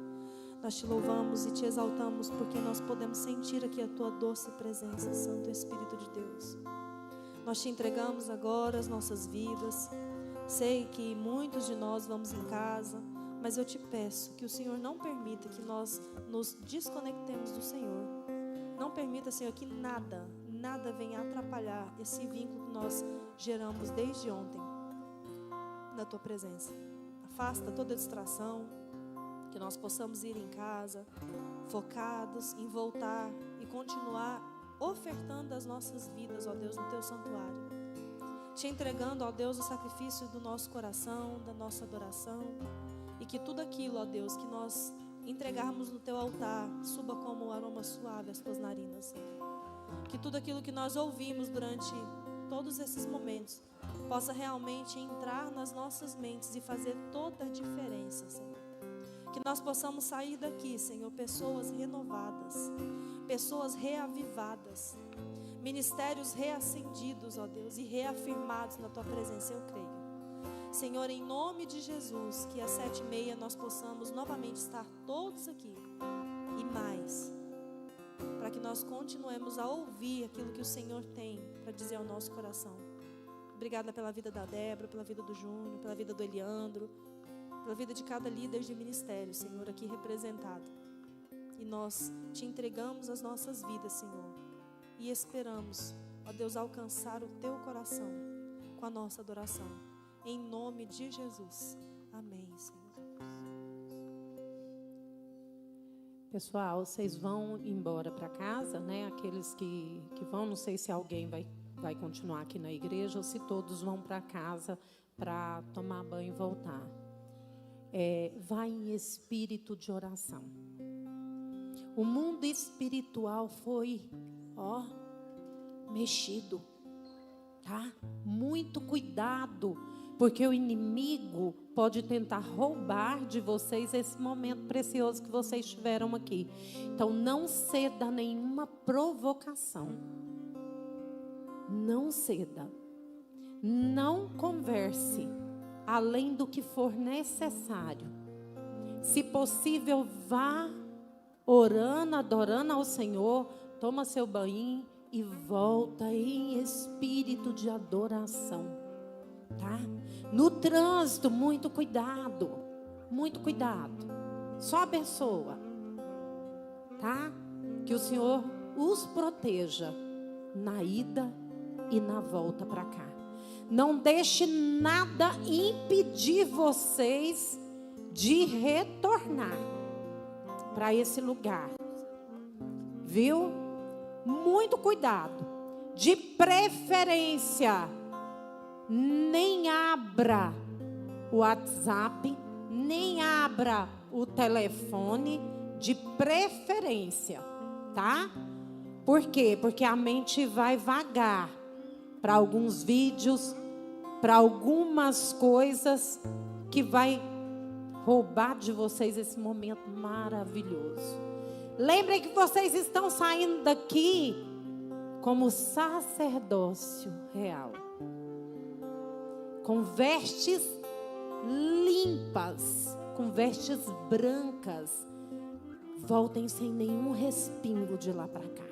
Nós te louvamos e te exaltamos porque nós podemos sentir aqui a tua doce presença, Santo Espírito de Deus. Nós te entregamos agora as nossas vidas. Sei que muitos de nós vamos em casa, mas eu te peço que o Senhor não permita que nós nos desconectemos do Senhor. Não permita, Senhor, que nada venha atrapalhar esse vínculo que nós geramos desde ontem na tua presença. Afasta toda distração, que nós possamos ir em casa focados em voltar e continuar ofertando as nossas vidas, ó Deus, no teu santuário, te entregando, ó Deus, o sacrifício do nosso coração, da nossa adoração, e que tudo aquilo, ó Deus, que nós entregarmos no teu altar suba como um aroma suave às tuas narinas, Senhor. Que tudo aquilo que nós ouvimos durante todos esses momentos possa realmente entrar nas nossas mentes e fazer toda a diferença, Senhor. Que nós possamos sair daqui, Senhor, pessoas renovadas, pessoas reavivadas, ministérios reacendidos, ó Deus, e reafirmados na tua presença, eu creio. Senhor, em nome de Jesus, que às 7h30 nós possamos novamente estar todos aqui e mais, para que nós continuemos a ouvir aquilo que o Senhor tem para dizer ao nosso coração. Obrigada pela vida da Débora, pela vida do Júnior, pela vida do Eliandro, pela vida de cada líder de ministério, Senhor, aqui representado. E nós te entregamos as nossas vidas, Senhor, e esperamos, ó Deus, alcançar o teu coração com a nossa adoração. Em nome de Jesus. Amém, Senhor. Pessoal, vocês vão embora para casa, né? Aqueles que vão, não sei se alguém vai continuar aqui na igreja ou se todos vão para casa para tomar banho e voltar. Vai em espírito de oração. O mundo espiritual foi, mexido, tá? Muito cuidado, porque o inimigo pode tentar roubar de vocês esse momento precioso que vocês tiveram aqui. Então, não ceda a nenhuma provocação. Não ceda. Não converse além do que for necessário. Se possível, vá orando, adorando ao Senhor, toma seu banho e volta em espírito de adoração, tá? No trânsito, muito cuidado, só abençoa, tá? Que o Senhor os proteja na ida e na volta para cá. Não deixe nada impedir vocês de retornar para esse lugar, viu? Muito cuidado. De preferência, nem abra o WhatsApp, nem abra o telefone, de preferência, tá? Por quê? Porque a mente vai vagar para alguns vídeos, para algumas coisas que vai roubar de vocês esse momento maravilhoso. Lembrem que vocês estão saindo daqui como sacerdócio real, com vestes limpas, com vestes brancas. Voltem sem nenhum respingo de lá para cá,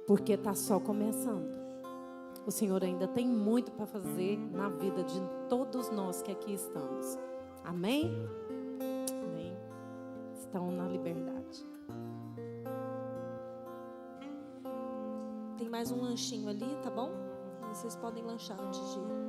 porque está só começando. O Senhor ainda tem muito para fazer na vida de todos nós que aqui estamos. Amém? Amém. Estão na liberdade. Tem mais um lanchinho ali, tá bom? Vocês podem lanchar antes de ir.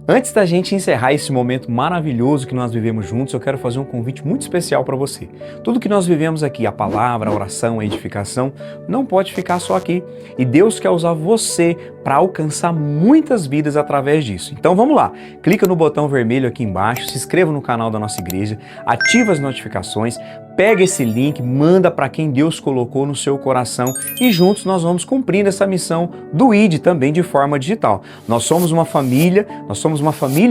Antes da gente encerrar esse momento maravilhoso que nós vivemos juntos, eu quero fazer um convite muito especial para você. Tudo que nós vivemos aqui, a palavra, a oração, a edificação, não pode ficar só aqui. E Deus quer usar você para alcançar muitas vidas através disso. Então vamos lá, clica no botão vermelho aqui embaixo, se inscreva no canal da nossa igreja, ativa as notificações, pega esse link, manda para quem Deus colocou no seu coração e juntos nós vamos cumprindo essa missão do ID também de forma digital. Nós somos uma família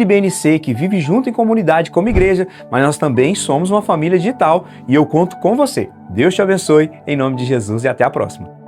IBNC que vive junto em comunidade como igreja, mas nós também somos uma família digital e eu conto com você. Deus te abençoe, em nome de Jesus e até a próxima.